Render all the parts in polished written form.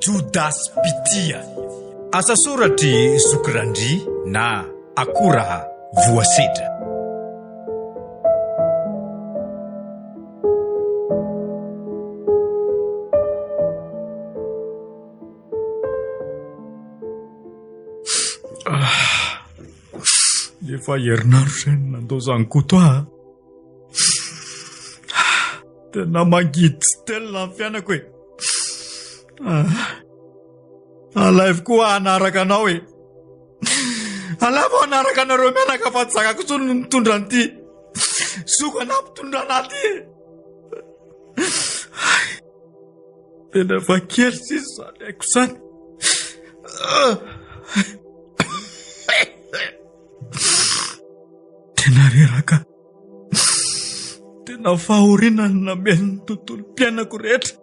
Judas Pitia, asa soratry Sokrandry na Akoraha Voasedra. Efa herinandro zay nandao zany koto aho. Tena mangidy tsy telina ny fianako hoe. Alaivo koa anaraka anao hoe. Alaivo anaraka anareo mianaka fa tsy zakako tsony no mitondra an'ity. Soko na mitondra anaty. Tena efa kely sisa zany haiko zany. Tena reraka. Tena fahoriana ny nameny ny tontolo mpianako rehetra.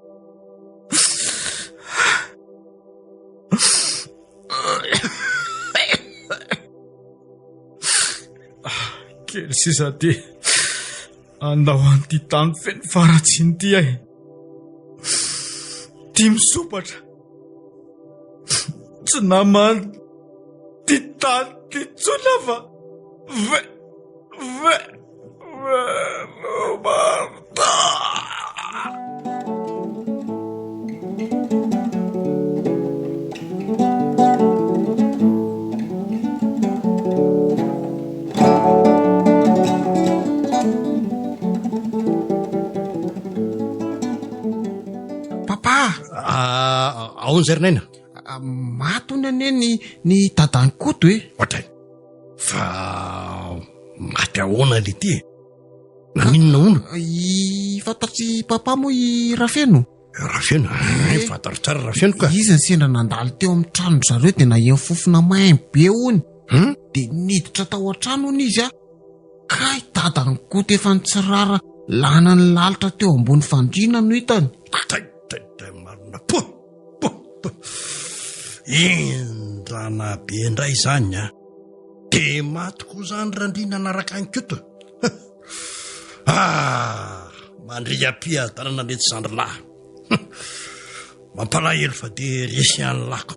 Kely sisa ty andao an'ity tany feno faratsiny ty ahy. Ty misopatra. Tsy namany ty tany ty tsona fa Roberta. Aon Zernaina. Matony ane ny dadany koto e. Ohatray. Fa maty ahoana le ty? Naninona ono? Fantatry papa mo i Rafeno. Rafeno? Fantatro tsara Rafeno ka. Izy ny sendra nandalo teo amin'ny trano zareo dia naheno fofona maimbo be ony. Dia niditra tao an-trano ony izy ka dadany koto efa nitsirara lana ny lalitra teo ambony fandriana no hitany. Marina po. Endrana be indray zany a. De maty koa zany randrina naraka ny koto. Mandria-pia tanana nety zandrilahy. Mampalahelo fa de resy any lako.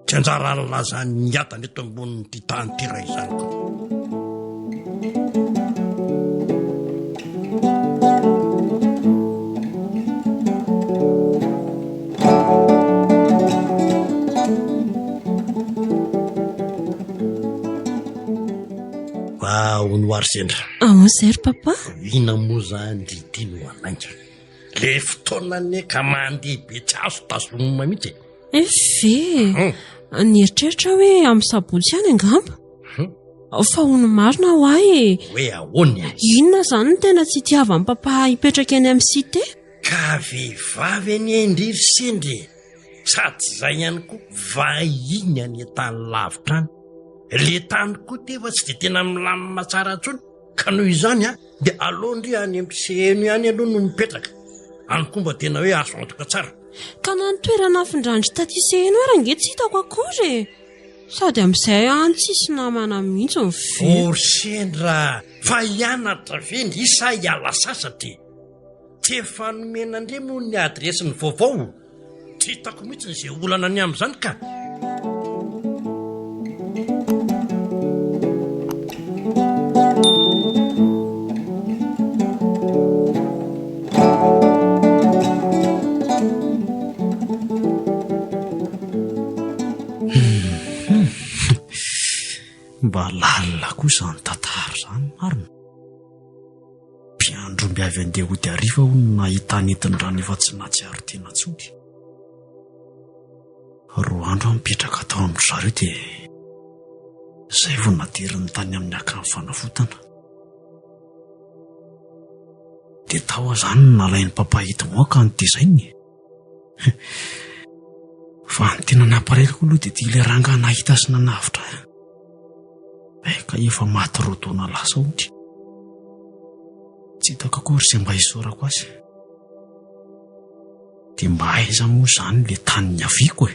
Tsy anjara laza ny atany eto ambony ty tany ty ray zany ko. Onoary sendra. Zery papa. Ina moa zany ditiny ho anainga. Le fotoana ne ka mandeha be tsy azo tazomina mihitsy. Ve nieritreritra hoe amin'ny sabotsy any angamba. Fa hono marina ho ahy. Hoe ahoana? Inona zany no tena tsy tiavan'ny papa hipetraka eny amin'ny site? Ka vehivavy any endry sendry. Sady zay ihany koa vahiny any tany lavitra any. Le tany koa tefa tsy de tena milamina tsara tsony. Ka noho izany dia alondry any amin'ny any aloha no mipetraka. Any komba tena hoe azo antoka tsara. Ka na nitoerana findrandry taty seheno ary ange tsy hitako akory. Sady amin'izay tsisy namana mihitsy ny ve. Sendra fa hianatra vendry isa hiala sasatra. Tsy efa nomena andre moa ny adresy ny vaovao. Tsy hitako mihitsy ny izay olana ny amin'izany ka. Mba lalina kosa ny tantara zany marina. Mpiandro miavy andeha ho diariva ho nahita nentin-drano efa tsy nahatsiaro tena tsony. Roa andro mipetraka tao amin'ny zareo dia izay vao nateriny tany amin'ny akan'ny fanafotana. Dia tao zany nalain'ny papa hita moaka ny tezainy. Fa ny tena napareloko aloha dia ty ilay ranga nahita sy nanavitra. Ka efa maty rotaona lasa ohatra. Tsy hitako akory izay mba hisorako azy. Dia mba aiza moa zany le tany niaviako e.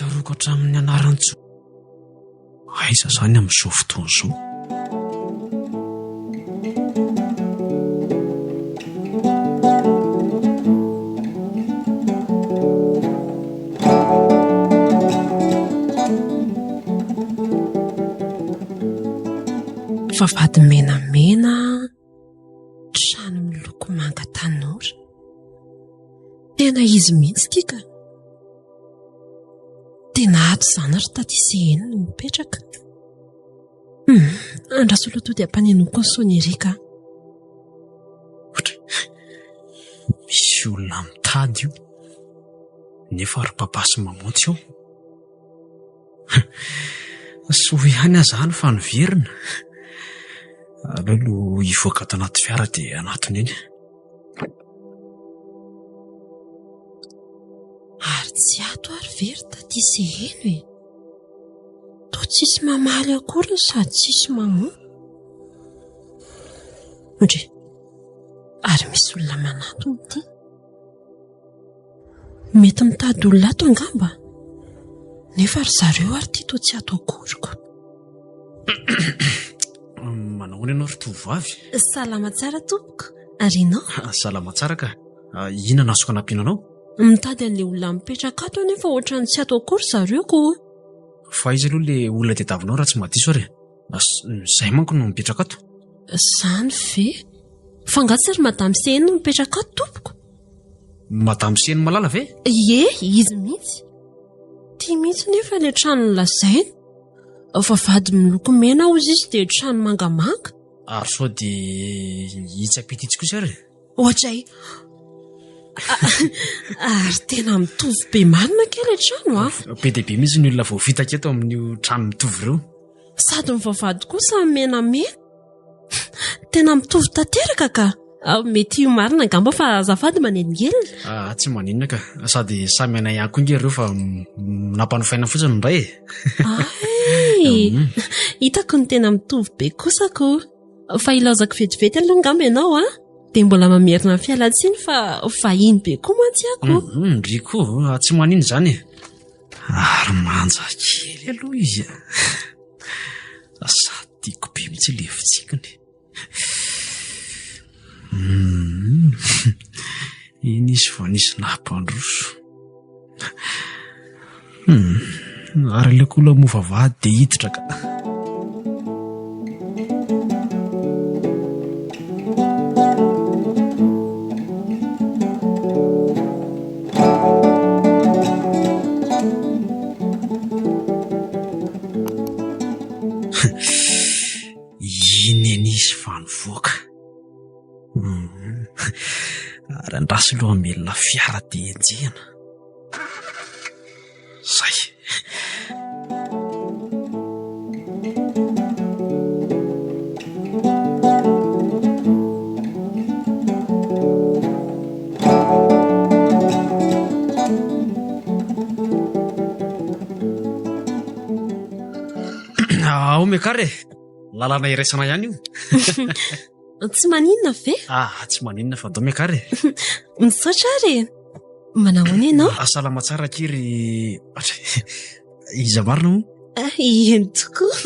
tsaroako hatramin'ny anaran-tsoa. Aiza izany amin'izao fotoana izao? Vavahady menamena, trano miloko manga tanora. Tena izy mihitsy ity ka. Tena ato izany ary tatiseheny no mipetraka. Andrasolotody ampanenoko ny Sonerika. Misy olona mitady io, nefa ary papa sy mamontsy io. Soa ihany azany fa niverina. Aleo no hivoaka ato anaty fiara dia anatiny eny. Ary tsy ato ary very tatiseheny e. Toa tsisy mamaly akory sady tsisy mamono. Ndre, ary misy olona manatony ity. Mety mitady olona ato angamba. Nefa ary zareo ary ty toa tsy ato akoriko. Manao ianao ry tovovavy? Salama tsara tompoko. Ary ianao? Salama tsara ka. Inona no azoko anampianao? Mitady an'ilay olona mipetraka ato nefa ohatrany tsy ato akory zareo ko. Fa izy aloha ilay olona tadiavinao raha tsy madiso ary. Izay manko no mipetraka ato. Izany ve? Fa angatsy ry Madame Seheny no mipetraka ato tompoko. Madame Seheny malala ve? Ie, izy mihitsy. Tia mihitsy nefa ilay trano nolazainy. Vavahady miloko mena hozy izy dia trano mangamanga. Ary sao dia hitsapita kosa ary. Ohatray. Ary tena mitovy be marina kely ilay trano Be dia be mihitsy ny olona vao vitaka eto amin'io trano mitovy ireo. Sady ny vavahady kosa menamena. Tena mitovy tanteraka ka. Mety io marina angamba fa azafady manelingelina. Tsy maninona ka. Sady samy anay ihany koa inge ireo fa nampanofaina fotsiny ny ray. Hitako ny tena mitovy be kosako. Fa ilaozako vetivety aloha angamba ianao dia mbola mamerina ny fialatsiny fa vahiny be koa mantsy ako. Ndry koa, tsy manino izany. Ary manja kely aloha izy. Sady tiako be mihitsy ilay fitsikiny. Iny izy fa nisy nampandroso. Ary ilay kola moa vavahady dia hiditra ka. Iny izy fa nivoaka. Ary andraso aloha hamelona fiara dia enjehana. Zay. Ao mekare, lalana iraisana ihany io. Tsy maninona ve? Tsy maninona fa atao mekare. Misaotra ary. Manahoana ianao? Salama tsara kiry. Iza marina moa? Eny tokoa.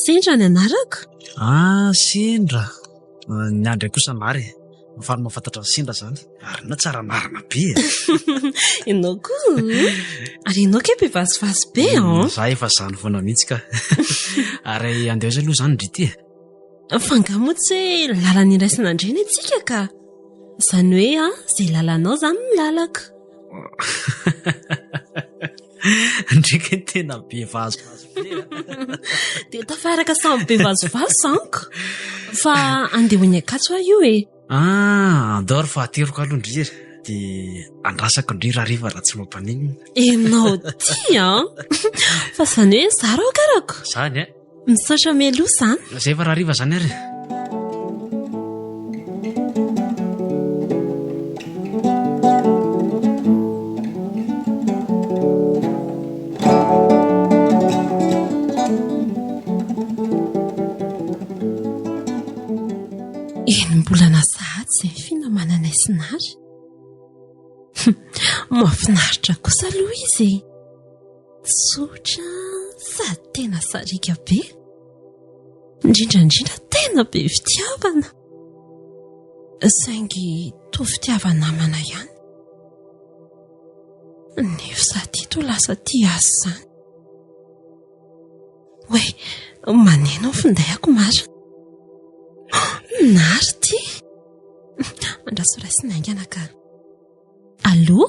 Sendra ny anarako. Sendra. Ny andray kosa nary. Mafany mahafantatra ny sendra zany. Ary na tsara marina be. Ianao koa. Ary ianao ke be vazivazy be Za efa zany foana mihitsy ka. Ary andeha aloha zany ndry ty. Fangamotsy hoe lalana iraisana indreny antsika ka. Izany hoe izay lalanao izany ny lalaka. Ndreka tena be vazivazy be. Dia tafaraka samy be vazivazy izaniko. Fa andeha ho ny Ankatso io e. Andao ary fahateroko aloha ndry ery. Dia andrasako ndry raha tsy mampanino. Ianao tia Fa izany hoe zaro akarako. Zany Misaotra meloa izany. Zay fa raha zany ary. Mbola nasahatsy izay finamanana isinary. Mahafinaritra kosa aloha izy. tsotra sady tena sarika be, indrindrandrindra tena be fitiavana, saingy toa fitiavana namana ihany, nefa sady to lasa tia azy izany. Hoe, maneno ny finday ako mara. Nary ty. Andraso raisina aingana ka. Allô?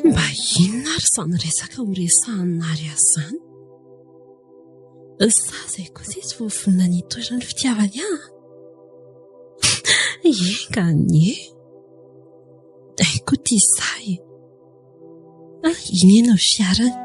Mba inona ary izany resaka horesahanary azy izany? Zay kosa izy voavonina ny toerany fitiavany aho. Enganie. Aikoa tia izay. Iny ianao fiarany.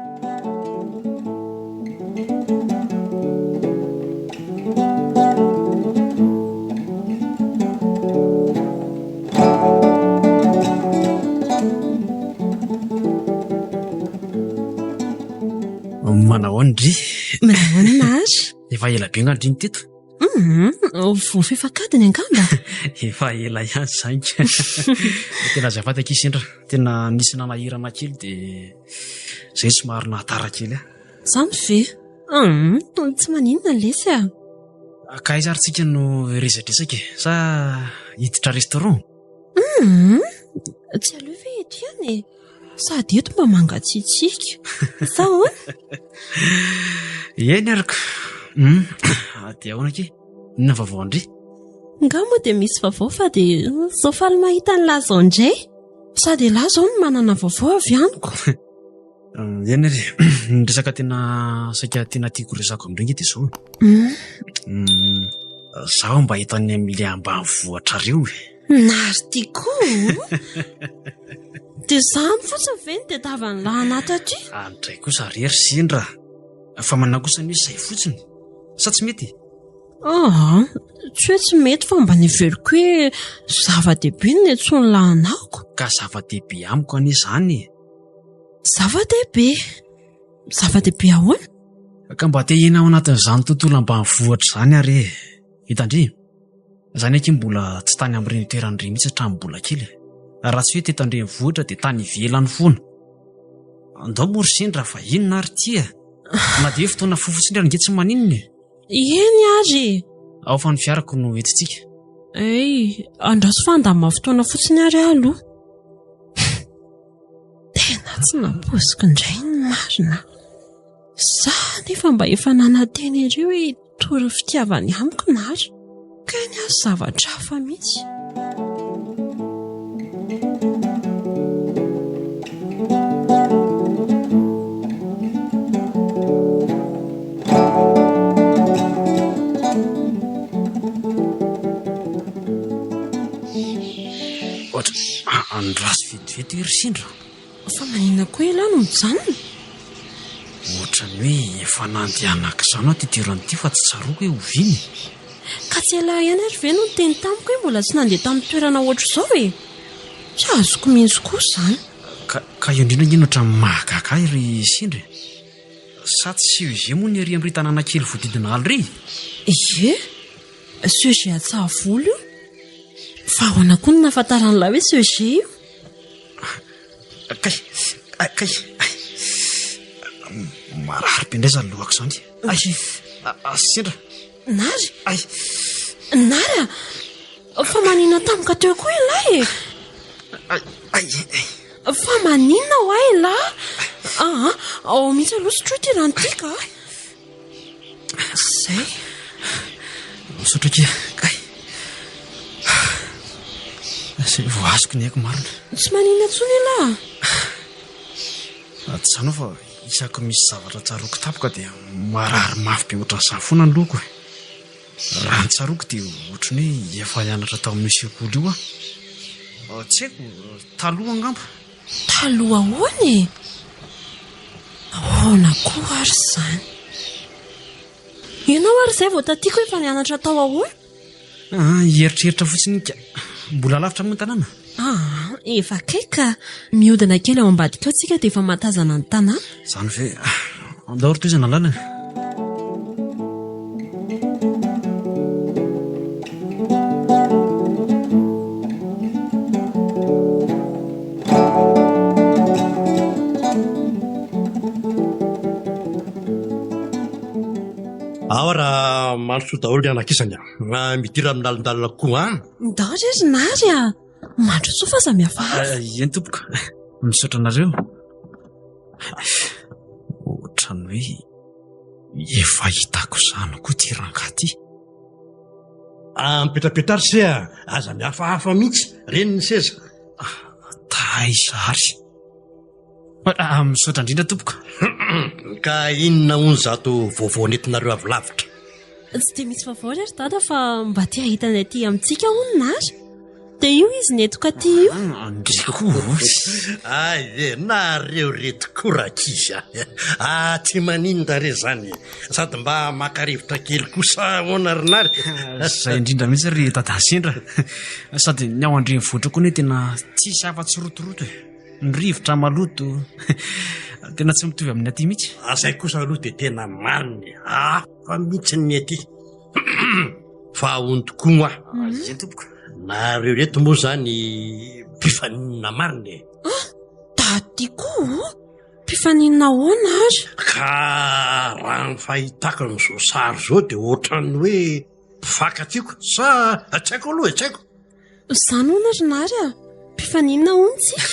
Manao andry. Manao an'ary. Efa ela be ngandriny teto. Vao fefakadiny angamba. Efa ela ihany izany. Tena azafady aky sendra. Tena nisy nanahirana kely dia izay somary nahatara kely. Izany ve? Tsy maninona lesy a. Ka aiza ary tsika no resadresaka sa hiditra restaurant? Tsy aloha ve eto ihany e. Sady eto mba mangatsiatsika. Sa hoana? Eny araka. Dia ahoana ke? Inona vaovao andry? Nga moa dia misy vaovao fa dia zao faly mahita ny lazao indray. Sady lahy zao no manana vaovao avy aniko. Eny ry, resaka tena saika tena tiako resako amin'ireny dia zao. Zaho mba hitany amin'ilay ambanivohitra reo. Nary tiako. Dia izany fotsiny ve ny tadiavany lahy anaty aty? Andray kosa rery sendra. Fa manao kosa ny izay fotsiny. Sa tsy mety? Tsy hoe tsy mety fa mba niveriko hoe zava-dehibe ny antsoiny lahy anako. Ka zava-dehibe amiko anie izany. Zava-dehibe? Zava-dehibe ahoana? Ka mba te hina ao anatin'izany tontolo ambanivohitra izany ary. Hitandry, izany aky mbola tsy tany amin'ireny toeran'ireny mihitsy hatramin'ny mbola kely. Raha tsy hoe teto andrenivohitra dia tany ivelany foana. Andao mory sendra fa inona ary tia? Na dia fotoana fofotsindra nge tsy maninona. Eny ary. Ao fa ny fiarako no etintsika. Andraso fa andama fotoana fotsiny ary aloha. Tena tsy naposiko indray ny marina. Za nefa mba efa nananteny ireo hoe tory fitiavany amiko nary. Ka ny azo zavatra hafa mihitsy. Andraso vetivety ery sindra. Fa manina koa ela no mijanona. Ohatrany hoe efa nandehanaka izany aho titeran'ity fa tsy tsaroako hoe oviny. Ka tsy ela ihany ary ve no niteny tamiko hoe mbola tsy nandeha tamin'ny toerana ohatr' izao e. Tsy azoko mihitsy koa izany. Ka io indrindra ingeny ohatran'ny mahagaga ry sindra. Sa tsy hoe moa ny ery amin'ry tanàna kely voadidina ala ry? Ie, sujet atsahavoly io. Fa ahoana koa no nahafantaran'ilay hoe sujet io? Kay. Marary be indray izany lohako izany. Sindra. Nary? Nary fa maninona tamika teo koa ilay e. Fa maninona ho ahy lahy? Ao mihitsy aloha sotroa ty rano ty ka. Zay. Sotroa kia. Izay vao azoko ny haiko marina. Tsy maninona tsony lahy. Tsy izany fa isako misy zavatra tsaroako tapoka dia marary mafy be ohatran'izany foana ny loko. Raha ny tsaroako dia ohatrany hoe efa hianatra tao amin'ny sekoly io aho. Tsy haiko, taloha angamba. Taloha ahoana e? Ahoana koa ary izany? Ianao ary izay vao tatiako efa nianatra tao ahoana? Hieritreritra fotsiny ka. Mbola lavitra amin'ny tanàna? efa kaika miodina kely ao ambadika ao tsika dia efa matazana ny tanàna. Izany ve andahoro toy izana lalana. ao raha mandroso daholo ny anakisany midira amin'ny lalindalina koa any Ndahatra ry nary a mandroso fa samy hafa. Eny tompoko misaotra anareo. Ohatrany hoe efa hitako izany koa ty rangahy ty. mipetrapetrary se aza mihafahafa mihitsy reny ny seza. Taizary. Misaotra indrindra tompoko. Ka inona hono zato vaovao nentinareo avy lavitra. Tsy dia misy vaovao ry dada fa mba tia ahitana aty amintsika hono nary. Dia io izy netoka aty io. Andriko. Ay nareo reto korakizy tsy maninona re zany sady mba makarivotra kely kosa honarinary. Zay indrindra mihitsy ry tadasindra. Sady ny ao andreny voatra koa ny tena tsisy afa-tsy rotoroto ny rivotra maloto tena tsy mitovy amin'ny aty mihitsy. Azay kosa aloha dia tena mariny hafa mihitsy ny aty. Fa ahony tokoa Eny tompoko. nareo reto moa zany mpifaninana mariny. Daty koa mpifaninana hoana ary. Ka raha ny fahitako amin'izao sary zao dia ohatrany hoe mpifakatsiako sa tsy haiko aloha tsy haiko. Izany hoana ry nary a mpifaninana hono tsika.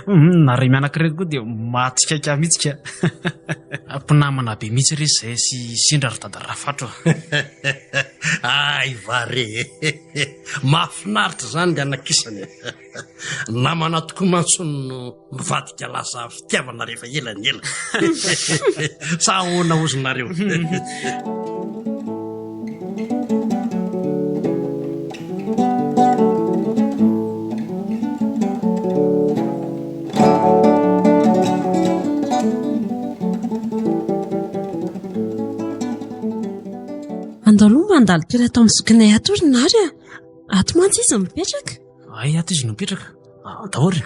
Nare mianakirety koa dia matsikaka mihitsy ka. Mpinamana be mihitsy re zay sy sindra ry dada Rafatro. Ay vare mahafinaritra zany ny anakisany. Namana tokoa mantsony no mivadika lasa fitiavana rehefa elany ela. Sa ahoana ozinareo. Andaloha mandalo kely ato amin'ny zokinay ato ry nary a. Ato mantsy izy mipetraka. Ay ato izy no mipetraka. Daholo.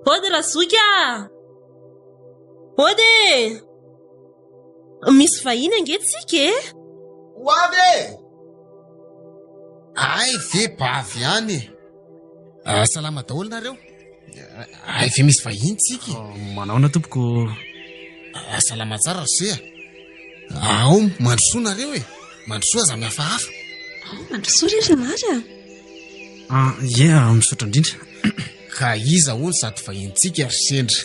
Ody razoky a! Ody! Misy vahiny angentsika e? Ho avy e! Ay ve bavy ihany. Salama daholo nareo. Ay ve misy vahiny tsika. Manaona tompoko. Salama tsara se. Ao mandrosoa nareo e. Mandrosoa aza mihafahafa. Mandrosoa ry nary a. Ie misaotra indrindra. Ka iza hono sady vahintsika ry sendra.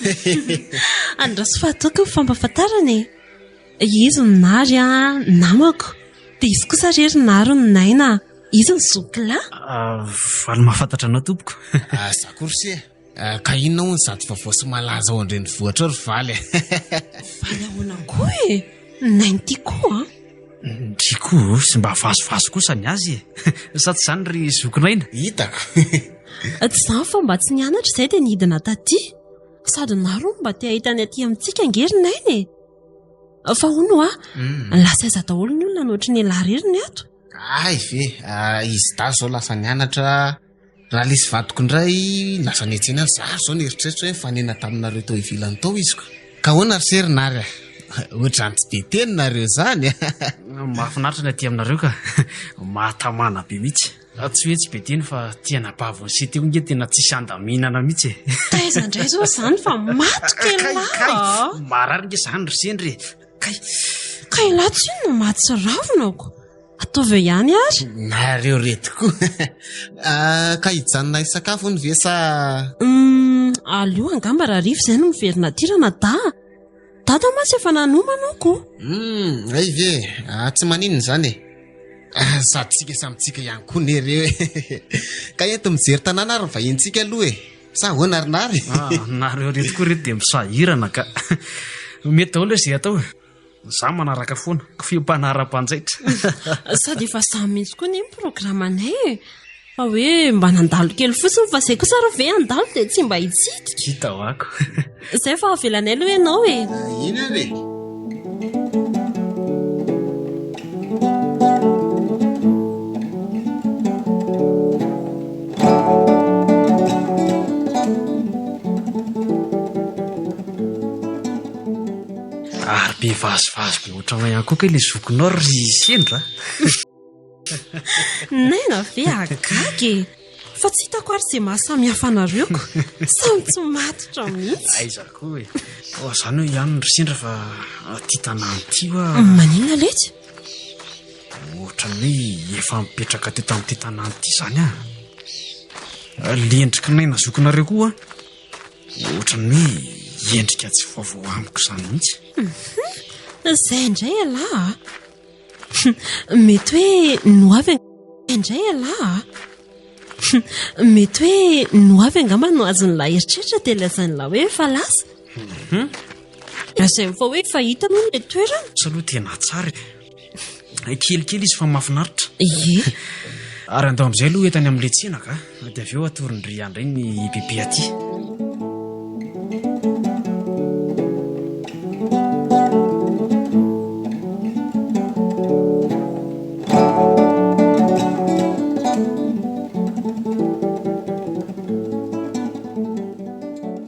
Andraso fahataoko ny fampafantarana e. Izy ny nary a namako. Dia izy kosa rery nary ny naina. Izy ny zokilahy. Valy mahafantatra anao tompoko. Zakory se. Ka inona hono sady vaovao sy malaza ao andreny vohatra ry valy. Valy ahoana koa e. Nainy ty koa. Triko sy mba vasovaso kosa ny azy e. Sady izany ry zokinaina. Hitako. Tsy izany fa mba tsy nianatra izay dia nidina taty. Sady naro mba tia ahitany aty amintsika angery nainy e. Fa hono lasa aiza daholo ny olona nohatra ny laririny ato. Ay ve izy da zao lasa nianatra. Raha lisy vadiko indray lasa niantsena zary zao ny eritreritra hoe fanena taminareo tao ivilany tao izy ko. Ka hoana ry sery nary ohatrany tsy dia teny nareo zany. Mahafinaritra ny aty aminareo ka. Mahatamana be mihitsy. Tsy hoe tsy be teny fa tiana bavony sy teo nge tena tsisy andaminana mihitsy e. Taiza indray zao izany fa maty kely marary nge izany ry sendry. Ka ilahy tsy no maty sy ravinako. Ataovy eo ihany ary. Nareo reto koa. Ka hijanona sakafo ny ve sa alio angamba raha rivo izay no miverina tirana da. Dada mantsy efa nanomanako. Ay ve tsy maninona izany e. Sady tsika samitsika ihany koa nereo e. Ka eto mijery tanàna ary vahintsika aloha e. Sa ahoana ry nary. Nareo reto koa reto dia misahirana ka. Mety daholo izay atao. Za manaraka foana fiompanara-panjaitra. Sady efa samy mihitsy koa ny programanay e. Fa hoe mba nandalo kely fotsiny fa izay kosa raha ve andalo dia tsy mba hitsidika. Hita ho ako. Izay fa avelanay aloha ianao e. Ina re. Ary be vazivazy be ohatrana ihany koa ka ilay zokinao ry sendra. Naina ve agagy fa tsy hitako ary izay mahasamihafa anareoko. Samy tsy matotra mihitsy. Aiza koa hoe izany hoe ihany ry sendra fa tia tanàna ty hoa Maninona letsy? ohatrany hoe efa mipetraka teto amin'ity tanàna ity izany a. Lendrika naina zokinareo koa ohatrany hoe endrika tsy vaovao amiko izany mihitsy. Izay indray alahy. Mety hoe noavy indray alahy. Mety hoe noavy angamba no azon'ilay eritreritra dia lazain'ilay hoe efa lasa. Izay fa hoe fahita moa ilay toerana. Saloha tena tsara. Kelikely izy fa mahafinaritra. Ie. Ary andao amin'izay aloha entany amin'ilay tsenaka dia avy eo atorindry andray ny bebe aty.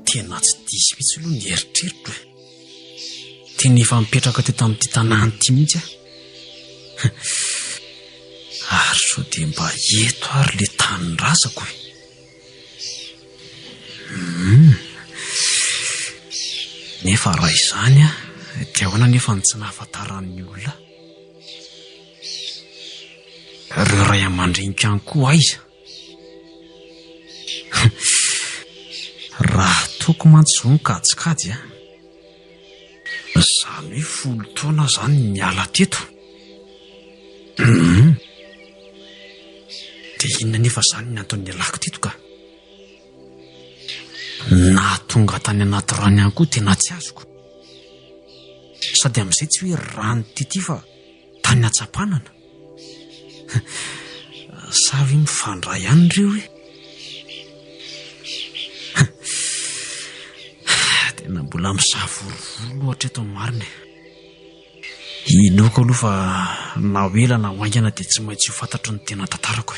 Tena tsy diso mihitsy aloha ny eritreritro. Tena efa mipetraka teto amin'ity tanàna ity mihitsy a. Ary sao dia mba eto ary le tanin-drazako. Nefa raha izany a dia ahoana nefa ny tsy nahafantaran'ny olona. Ireo ray aman-dreniko ihany koa aiza. Raha toko mantsy zao ny kajikajy a, izany hoe 10 taona izany miala teto. Dia inona nefa izany ny antony ialako teto ka? Na tonga tany anaty rano ihany koa tena tsy azoko. Sady amin'izay tsy hoe rano ty fa tany atsapanana. Sa hoe mifandray ihany ireo hoe. Tena mbola misavorovolo ohatra eto ny marina. Inoako aloha fa na ela na hoaingana dia tsy maintsy ho fantatro ny tena tantarako.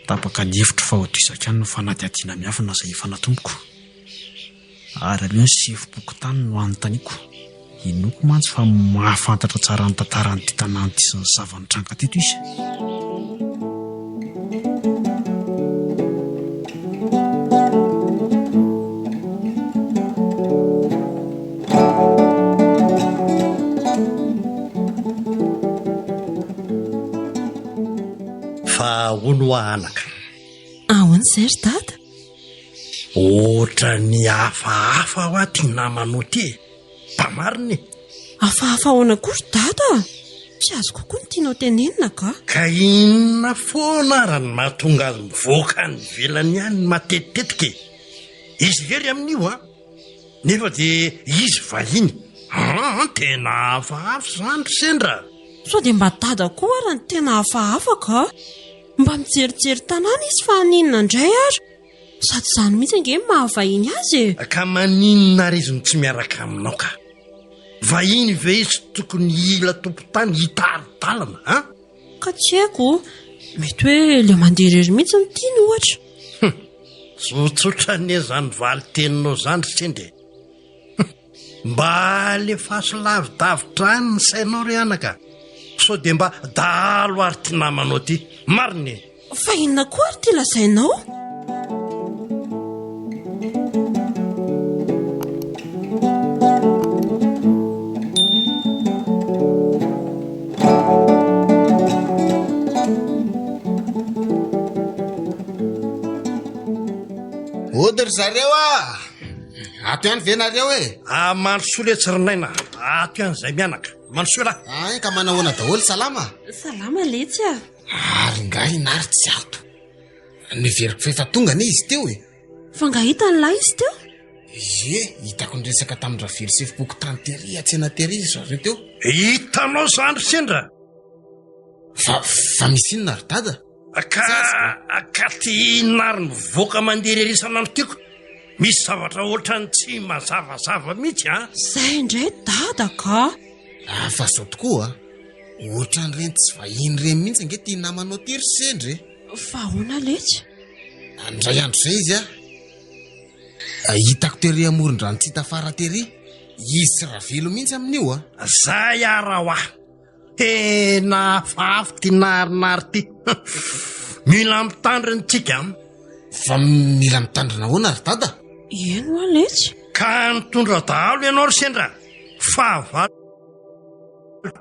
Tapaka ny hevitro fa ho toizaka ihany no fanadihadiana miafina izay efa natomboko. Ary aleo ny sefo-poko tany no anontaniako. Inoako mantsy fa mahafantatra tsara ny tantaran'ity tanàna ity sy ny zava-nitranga teto izy. Fa hono anaka. Ahoana izay ry dada? Ohatra ny hafahafa ho aty namanao ty. Mpamariny. Hafahafa ahoana koa ry dada? Tsy azo kokoa ny tianao tenenina ka? Ka inona foana raha ny mahatonga azy mivoaka ny velany ihany matetitetika. Izy very amin'io a. Nefa dia izy vahiny. Tena hafahafa izany ry sendra. Sao dia mba dada koa raha ny tena hafahafa ka? Mba mijerijery tanàna izy fa aninona indray ary. Sady izany mihitsy ange mahavahiny azy. Ka maninona ary izy no tsy miaraka aminao ka? Vahiny ve izy tokony ila tompon-tany hitaridalana a? Ka tsy haiko. Mety hoe ilay mandeha irery mihitsy ny tiany ohatra. Tsotsotra anie izany valy teninao izany ry sendra. Mba alefaso lavidavitra any ny sainao ry anaka. Sao dia mba dalo ary ty namanao ty. Mariny. Fa inona koa ary ty lazainao? Ody ry zareo a! Ato ihany venareo e! Manosola e tsirinaina. Ato ihany izay mianaka. Manosola. Ay, ka manahoana daholo salama? Salama letsy a. Ary ngai nary tsy ato. Niveriko fa efa tonga ne izy teo e. Fa ngahita ny lahy izy teo? Ie, hitako ny resaka tamin'ny ravely sefopoko tany tery atsena tery izy zareo teo. Hitanao izany ry sendra. Fa misy inona ry dada? Ka ty nary mivoaka mandeha rerisana ny tiako. Misy zavatra ohatra ny tsy mazavazava mihitsy a. Izay indray dada ka. Fa zao tokoa ohatra n'ireny tsy vahiny ireny mihitsy ange tia namanao ty ry sendra. Fa ahoana letsy? Andray andro izay izy a. hitako tery amoron-drano tsy hita fara tery. Izy sy ravelo mihitsy amin'io a. Zay ara ho aho. Tena afafy ty narinary ty. Mila mitandriny tsika. Fa mila mitandrina ahoana ry dada? Eno aletsy. Ka nitondra dahalo ianao ry sendra. Fa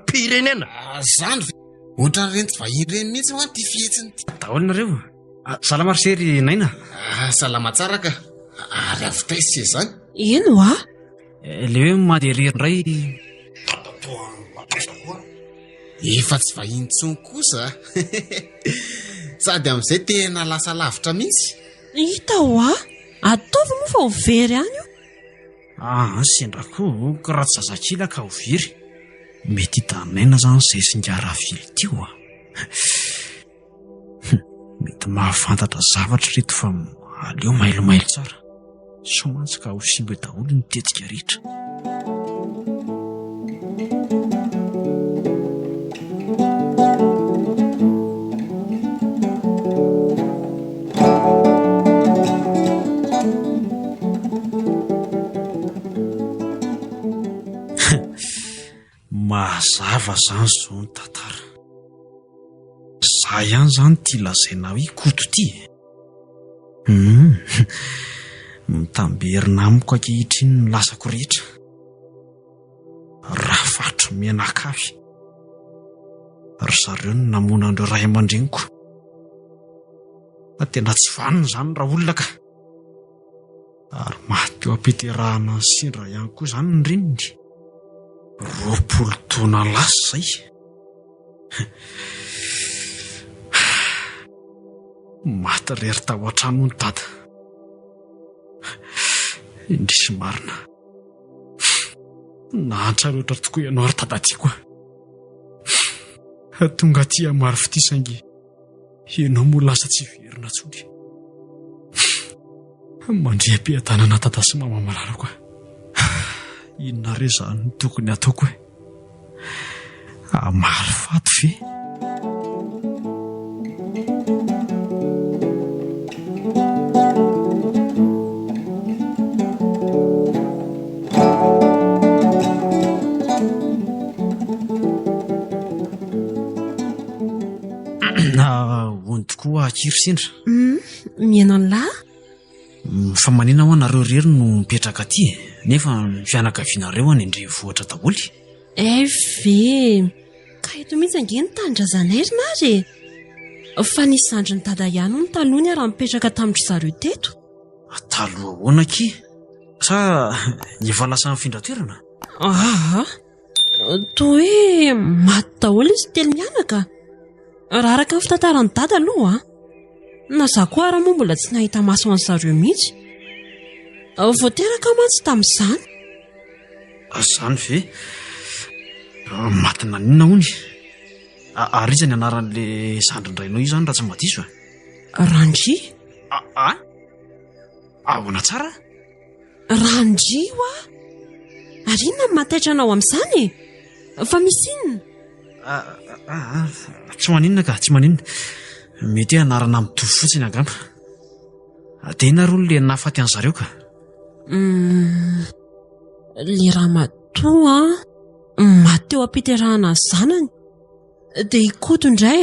pirenena. Zany ohatra reny tsy vahiny reny mihitsy ho any ty fihetsiny ty. Daholo nareo. Salama ry sery naina. Salama tsara ka. Ary avy sy zany. Eno a? Le hoe madery indray. Efa tsy vahiny tsony kosa. Sady amin'izay tena lasa lavitra mihitsy. Hita ho a? Ataovy moa fa ho very any io. Sendrako ka raha tsy zazakila ka ho very. Mety hitanaina zany izay singara vily tio a. Mety mahafantatra zavatra reto fa aleo mailomailo tsara. Somatsy ka ho simba daholo ny tetika rehetra. Mazava zany zao ny tantara. Za ihany zany ty lazaina hoe koto ty. Mitamberina amiko ankehitriny ny lasako rehetra. Raha fatro menakavy. Ry zareo no namona andreo ray aman-dreniko. Tena tsy vaniny zany raha olona ka. Ary maty eo ampeterahana ny sendra ihany koa zany ny reniny. 20 taona lasa zay. Maty rery tao an-trano ny dada. Indrisy marina. Nahantra loatra tokoa ianao ary dada tiako. Tonga aty amary fitisangy. Ianao moa lasa tsy verina tsony. Mandriam-piadanana dada sy mama malalako. Inona re zany ny tokony ataoko e? Amary fato ve? Hoany tokoa akiry sendra. Miena ny lahy? Fa manina ho anareo rery no mipetraka aty. Nefa fianakavianareo any andrenivohitra daholo. Ve ka eto mihitsy ange ny tandrazanay ry nary. Fa nisy zandry ny dada ihany ny talohany raha mipetraka tamin'ry zareo teto. Taloha ahoana ki? Sa efa lasa mifindra-toerana? Toa hoe maty daholo izy telo mianaka. Raha araka ny fitantaran'ny dada aloha na za koa raha moa mbola tsy nahita maso an'ny zareo mihitsy. Voateraka mantsy tamin'izany. Zany ve? Maty nanina hony. Ary iza ny anaran'le zandrindrainao io zany raha tsy madiso e? Randry. Ahoana tsara? Randry ho a? Ary inona ny mataitranao amin'izany e? Fa misy inona? Tsy maninona ka, tsy maninona. Mety anarana mitovy fotsiny angamba. Tena ro le nafaty an'zareo ka. Le ramatoa maty eo ampeterahana ny zanany. Dia ikoto indray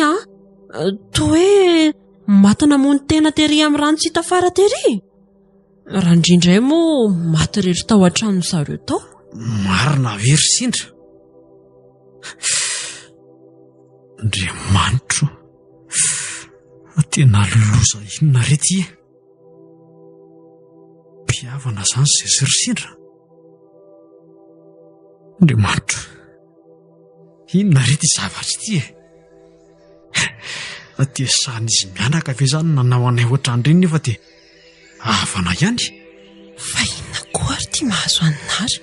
toa hoe maty namony tena tery amin'ny rano tsy hita fara tery. Randry indray moa maty rehetra tao an-trano zareo tao. Marina very sindra. Andriamanitro, tena loloza inona rety e? Mpiavana zany izay sy ry sindra. Andriamanitro, inona rety zavatra ity e? Dia izy mianaka ve zany nanao anay ohatran'ireny nefa dia havana ihany? Fa inona koa ary ty mahazo anary?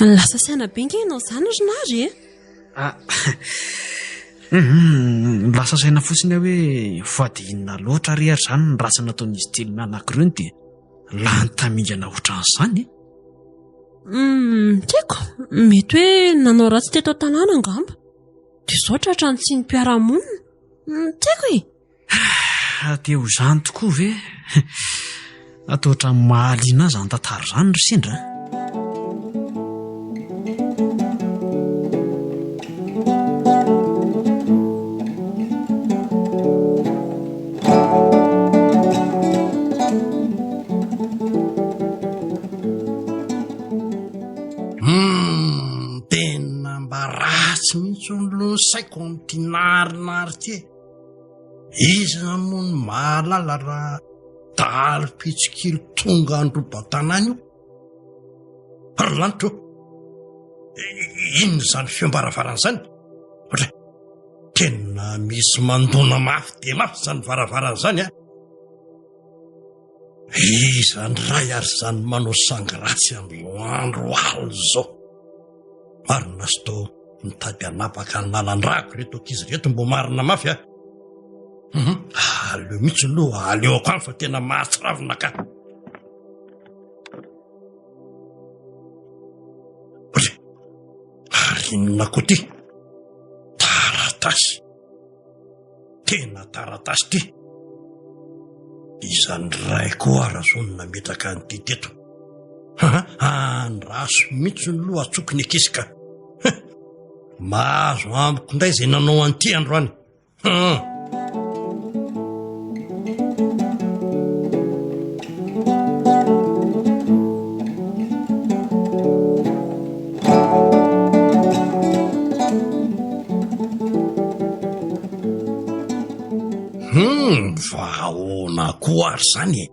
Lasa saina be nge ianao izany ry nary e? Lasa saina fotsiny hoe fa dia inona loatra ry ary zany ny ratsy nataon'izy telo mianak'ireo dia lantamingana ohatran'izany. Tiako, mety hoe nanao ratsy teto an-tanàna angamba. Dia saotra hatrany tsy ny mpiara-monina. Tiako e. Dia ho zany tokoa ve? atao ohatran'ny mahaliana azy any tantara izany ry sendra. Tena mba ratsy mihitsy olo saiko amin'ity narinary ty. Izy no ny mahalala raha dalo pitsikilo tonga androba-tanàna io. Lanitro, inona zany fiambaravarana zany? Ohatra tena misy mandona mafy de mafy zany varavarana zany a. Izany ray ary zany manao sangratsy amin'izao andro alina zao. Marina sy tao mitady hanapaka ny lalan-drako reto ankizy reto mbo marina mafy a. Aleo mihitsy aloha aleoko any fa tena mahatsiravina ka. Ary inona koa ty? Taratasy. Tena taratasy ty. Izany ray koa arazony nametraka an'ity teto. Andraso mihitsy ny loha atsokony ankizy ka. Mahazo amiko indray izay nanao an'ity androany. Vahoana koa ary zany e.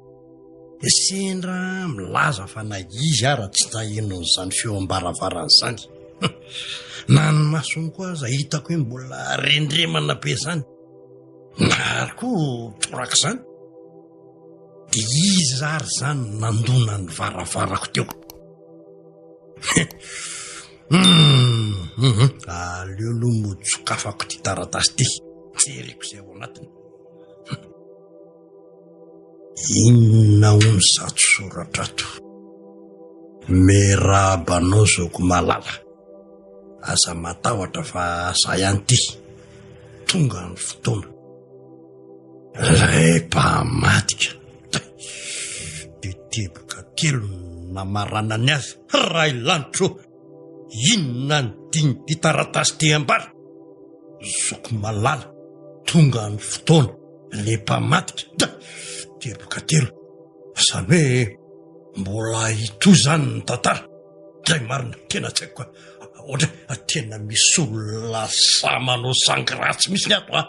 Sendra milaza fa na izy ara tsy tahinony zany feoam-baravarana zany. Na ny masony koa aza hitako hoe mbola rendremana be zany. Na koa tsoraka zany. De izy ary zany nandona ny varavarako teo. Aleo aloha motsokafako ty taratasy ty. Jereko izay ao anatiny. Inona hono zato soratra ato. Merabanao zoko malala. Aza matahotra fa aza ihany ty. Tonga ny fotoana. Lay mpamadika. Teteboka telo namarana ny azy. Ray lanitro. Inona ny diny ty taratasy ty ambara. Zoko malala. Tonga ny fotoana. Lay mpamadika. Teboka telo. Zany hoe mbola ito zany ny tantara. Zay marina tena tsy haiko. Ohatra tena misy olona sa manao sangratsy misy ny ato a.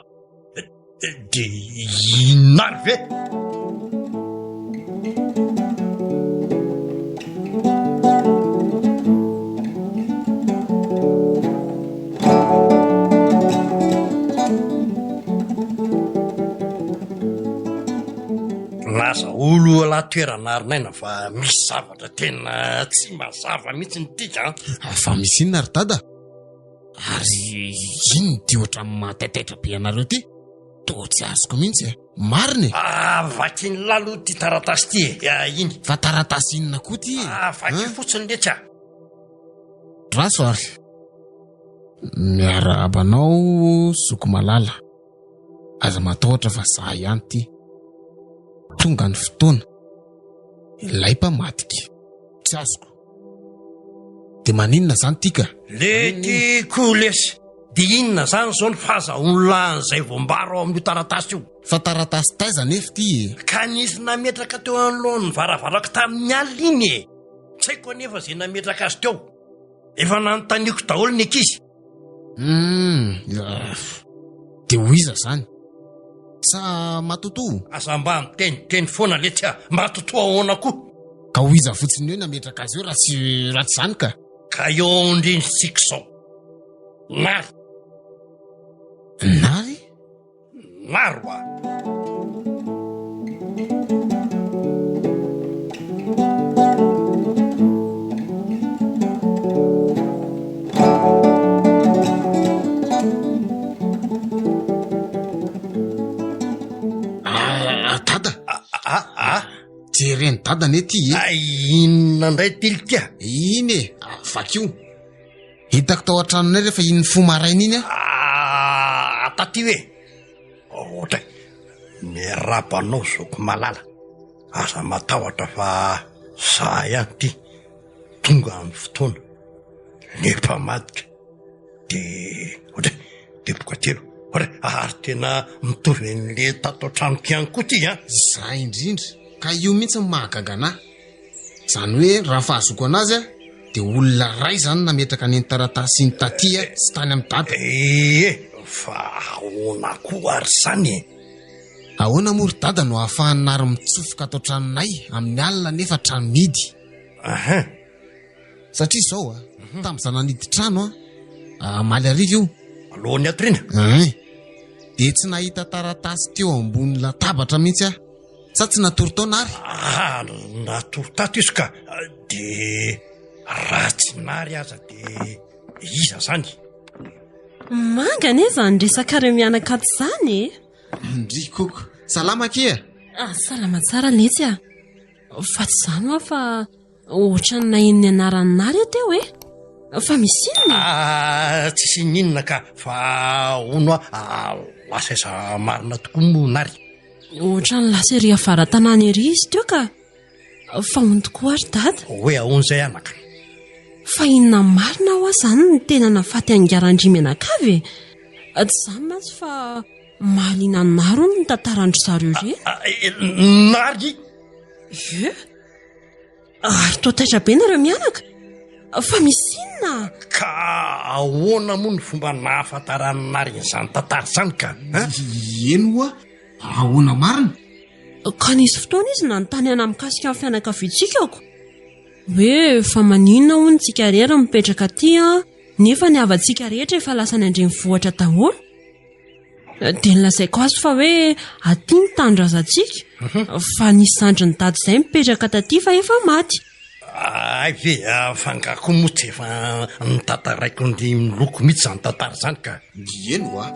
De inary ve? Laza olo la toerana arinaina fa misy zavatra tena tsy mazava mihitsy ny tika. Fa misy inona ry dada? Ary ino ty ohatran'ny mahataitaitra be anareo ty? Toa tsy azoko mihitsy e. Marina e. Vaky ny lalo ty taratasy ty e. Iny. Fa taratasy inona koa ty e? Vaky fotsiny letra. Raso ary. Miarabanao zoko malala. Aza matahotra fa za ihany ty. Tonga ny fotoana. Ilay mpamadika. Tsy azoko. De maninona zany tika? Lety kolesy. De inona zany zao ny fahazahoana zay voambaro amin'ny taratasy io. Fa taratasy taiza nefa ty e. Ka nisy nametraka teo anoloan'ny varavarako tamin'ny alina iny e. Tsy haiko anefa zay nametraka azy teo. Efa nanontaniako daholo ny ankizy. De ho iza zany? Sa matoto? Aza mba miteny foana letsy mba totoa ahoana koa. Ka ho iza fotsiny hoe nametraka azy eo raha tsy zany ka? Ka eo indrinitsika zao. Nary. Nary? Nary hoa. Jereny dada ne ty e. Inona ndray tily tia? Iny e, vakio. Hitako tao an-tranonay rehefa iny fo maraina iny a. Taty hoe. Ohatra. Miarabanao zoko malala. aza matahotra fa za ihany ty tonga amin'ny fotoana nefa madika de ohatra depoka telo ohatra ary tena mitovy an'le tato an-tranoko ihany koa ty a. Za indrindra ka io mihitsy ny mahagaganahy. Zany hoe raha fahazoko anazy a de olona ray zany nametraka ny taratasy ny taty sy tany amin'ny dada. Fa ahoana koa ary zany? Ahoana mory dada no ahafahany nary mitsofoka ato tranonay amin'ny alina nefa trano midy. Satria zao tamin'izaho nanidy trano maly ariva io alohan'ny atoriana de tsy nahita taratasy teo ambony latabatra mihitsy sa tsy natory tao nary. Natory tato izy ka de raha tsy nary aza de iza zany? Manga ne zany resaka reo mianakady zany Ndry koko salama kia? Salama tsara letsy fa tsy zany hoa fa ohatrany nahin'ny anarany nary teo fa misy inona? Tsisy ninona ka fa ono lasa iza marina tokoa mo nary. Ohatrany lasa ery avaran-tanàna ery izy teo ka fa hony tokoa ary dada. Hoe ahoan'izay anaka? Fa inona marina hoa zany ny tena nafaty angarandry menakavy tsy zany mantsy fa mahaliana naro ny tantarandry zareo re. Nary ary toataitra be nareo mianaka fa misy inona? Ka ahoana moa ny fomba nahafantarany nary izany tantara zany ka? Eno hoa ahoana marina? Ka nisy fotoana izy nanontany ana mikasika amin'ny fianakaviantsika hoe fa maninona hono tsika rehetra mipetraka aty nefa ny havantsika rehetra efa lasa ny andrenivohitra daholo. De nilazaiko azy fa hoe aty ny tandrazantsika fa nisy zandry ny dady izay mipetraka taty fa efa maty. Ve fangako motsy efa nitantaraiko ny miloko mihitsy zany tantara zany ka? Eno hoa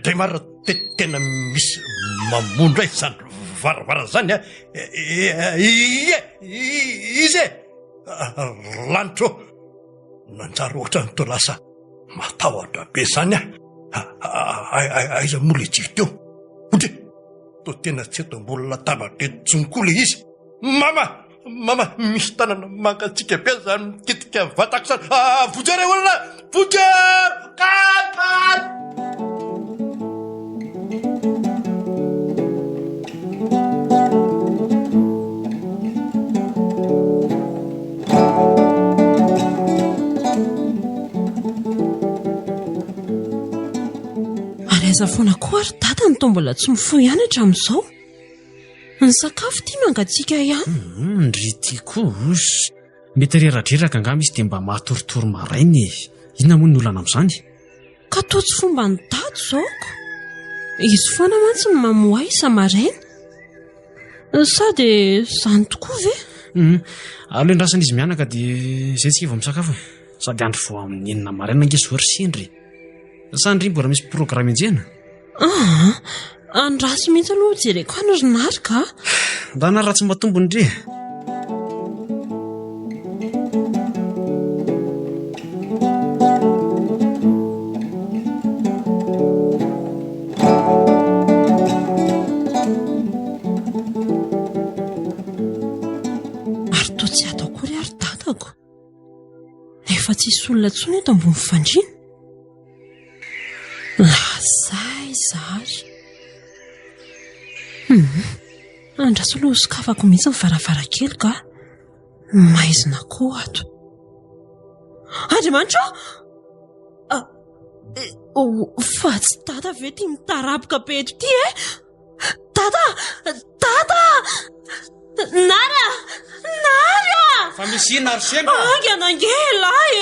de maro tena misy mamondra izany varavara zany izy lanitro nanjary ohatra ny to lasa matahotra be zany aiza mola itsika teo otre to tena tsy eto mbola latabatra etsonkoa le izy. Mama misy tanana mangatsika be zany miketika vatako zany vojare olona vojare Aiza foana koa ary dada ny tombola tsy mifoy ihany hatramin'izao. Ny sakafo ty mangatsika ihany. Ndry ty koa mety reradreraka angamba izy dia mba matoritory marainy. Inona moa ny olana amin'izany? Ka toa tsy fomba ny dady zaoko. Izy foana mantsy ny mamohay isa-maraina. Sady zany tokoa ve? Aleo andrasana izy mianaka dia izay tsika vao misakafo. Sady andro vao amin'ny enina maraina ange zoary sendry. Sandry mbola misy programa enjena? Andraso mihitsy aloha jereko any ry nary ka? Ndana raha tsy matombo ndre. Ary toa tsy atao kory ary dadako. Efa tsisy olona tsony eto ambony fandriana. Lazay zary. Andraso aloha sokafako mihitsy ny varavarankely ka maizina koa ato. Andriamanitra fa tsy dada ve ty mitaraboka be eto ty Dada! Nara! Fa misy ina ary sendra. Angana angelahy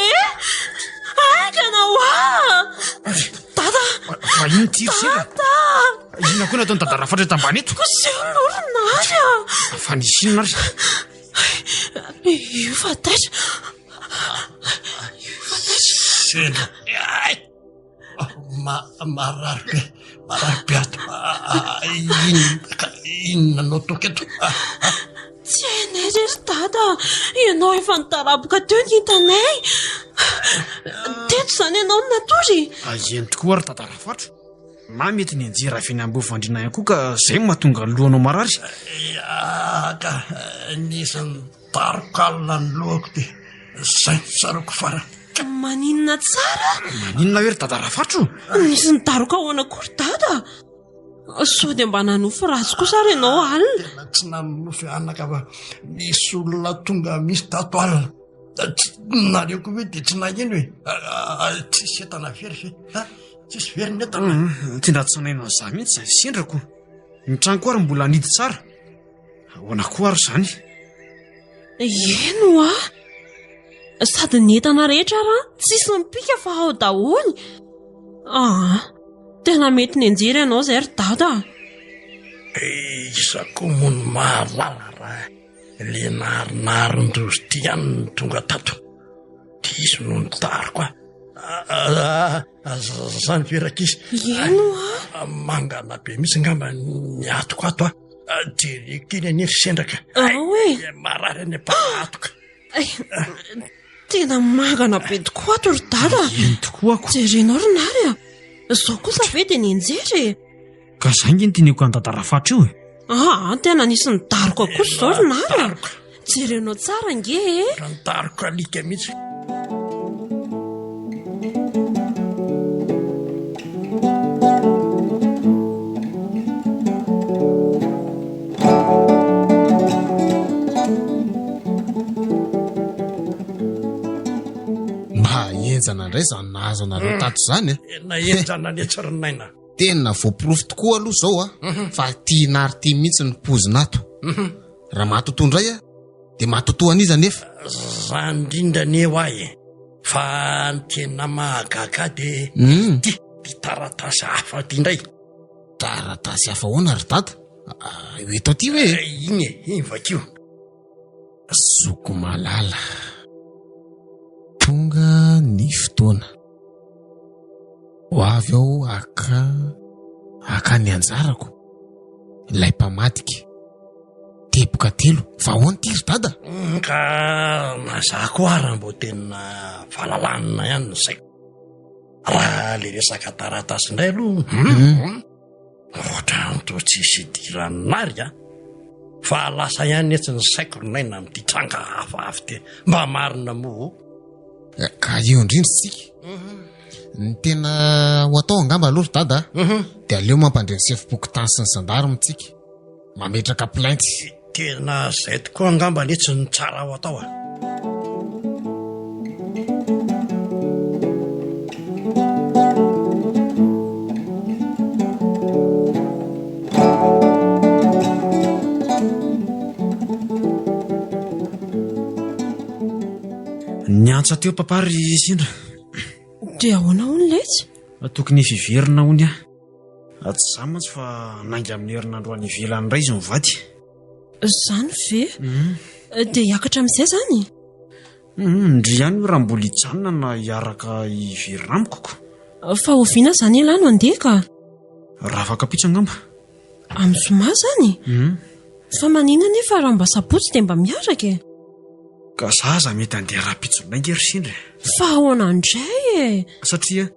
Angana hoa! Dada! Fa ino ty ry sendra? Ina koa nataony tadara fatra tambany eto? Koseho loronary Fa nisy inona ary? Io fa taitra. Sendra marary be ato inona anao toketo? Tsy hainay rery dada, ianao efa nitaraboka teo ny hitanay. Teto zany ianao no natory. Eny tokoa ary tatarafatra. Na mety ny anjera avy eny ambo fandrina ihany koa ka zay mahatonga ny lohanao marary. Ka nisy nitaroko alina ny lohako dia zay saroko farany. Maninona tsara? Maninona hoe ry tatarafatra? Nisy nidaroka ahoana kory dada? Sao dia mba nanofo ratsy kosa ary ianao alina. Tena tsy nanofy anaka fa nisy olona tonga misy tato alina. Nareo koa hoe dia tsy nagneno hoe tsisy entana very fe tsisy very ny entana. Ty ndatsanaina an'izany mihitsy izay sendrako. Ny trano koa ary mbola nidy tsara. Ahoana koa ary izany? Eno sady ny entana rehetra raha tsisy mipika fa ao daholy. Tena mety ny anjera ianao izay ry dada. Isako mono mahalala raha le narinarindrozy ty ihany ny tonga tato. Diso no nitariko zany verak'izy. Eno mangana be misy ngamba ny atoko ato jereko iny anery sendraka. hoe marary any ampahatoka. Tena mangana be tokoa ato ry dada. Eny tokoa ako. Jerenao ry nary zao kosa ve dia ny anjery. Ka zay nge ny tiniko any tatarafatra io. Tena nisy nidaroko akory zao ry nary. Jerenao tsara nge. Raha nitariko alika mihitsy. Enjana indray izany nahazo anareo tato izany na enjana ny tsarinaina. Tena voaporofo tokoa aloha izao fa tiana ary tia mihitsy ny pozina ato. Raha matotoa indray dia matotoa an'iza nefa. Zany indrindra ny eo ahy fa ny tena mahagaga dia ty taratasy hafa ty indray. Taratasy hafa ahoana ry dada? Eto aty hoe iny vakio. Zoko malala. Tonga ny fotoana ho avy aho aka ny anjarako ilay mpamadika teboka 3 fa ahoana ty ry dada? Ka nazako ary mbo tena falalanina ihany ny saiko. Raha le resaka taratasy indray aloha ohatra nto tsisy idiranary fa lasa ihany etsy ny saiko naina amin'ity tranga hafahafa ty mba marina moa. Ka io indrindra sika ny tena ho atao angamba aloha ry dada dia aleo mampandreny sefim-pokotany sy ny sandary mitsika mametraka plainty. Tena zay tokoa angamba netsy ny tsara ho atao Ny antsa teo papary sindra. Dia ahoana hony letsy? Tokony fiverina hony tsy zany mantsy fa nainga amin'ny herinandro any ivelany indray izy mivady. Zany ve? Dia hiakatra amin'izay zany? Ndry ihany raha mbola hijanona na hiaraka hiverina amiko. Fa oviana zany ilany andeha ka? Raha afaka pitsy angamba. Amin'ny zoma zany? Fa maninona nefa raha mba sabotsy dia mba miaraka Ka zaza mety andeha raha-pitso naingery sindra. Fa ahoana indray Satria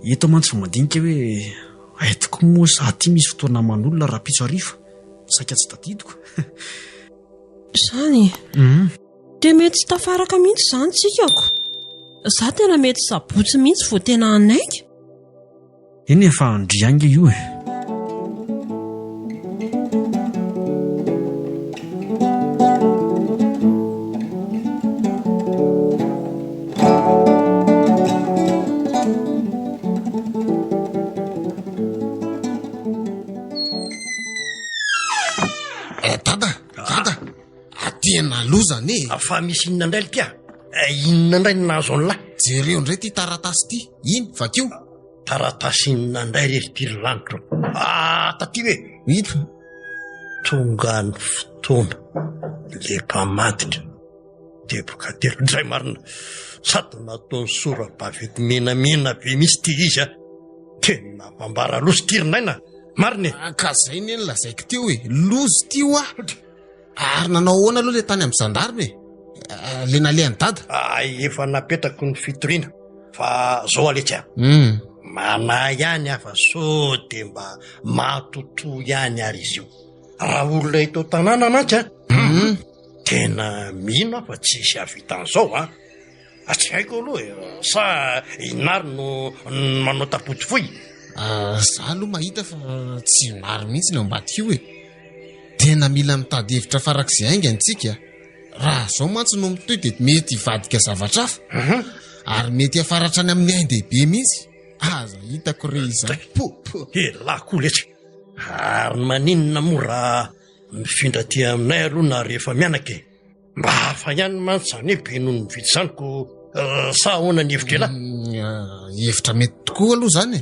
eto mantsy fa mandinika hoe aitoko moa sa aty misy fotoana manolona raha-pitso arifa saika tsy tadidiko. Zany dia mety tsy tafaraka mihitsy zany tsikako. Za tena mety sabotsy mihitsy vao tena anainga. Eny efa andrianga io Tena lozany fa misy inona indray tia? Inona indray ny nahazo an'lahy? Jereo indray ty taratasy ty. Iny vakio taratasy inona indray rery tiry lanitro? Taty hoe ito tonga ny fotoana le mpamaditra teboka 3 izay marina sady nataony sora-bavety menamena be misy ty izy tena mambara loso tirinaina mariny ka zay ny lazaiko teo hoe lozy tio ary nanao ahoana aloha le tany amin'ny zandarmy le nalehany dada efa napetako ny fitoriana fa zao aletsy mana ihany afa so de mba matoto ihany ary izy io raha olona ito tanàna mantsy tena mino fa tsisy avitan'izao tsy haiko aloha sa inary no manao tapoty foy za aloha mahita fa tsy maro mihitsy ny ambadika io tena mila mitady hevitra farak'izay ainga antsika raha zao mantsy no mitoy de mety hivadika zavatra hafa ary mety hafaratra any amin'ny ain-dehibe mihitsy aza hitako re izay lakoa letra ary maninona moa raha mifindra ty aminay aloha na rehefa mianaka mba hafa ihany mantsy zany hoe be noho ny vidy zaniko sa ahoana ny hevitra ela hevitra mety tokoa aloha zany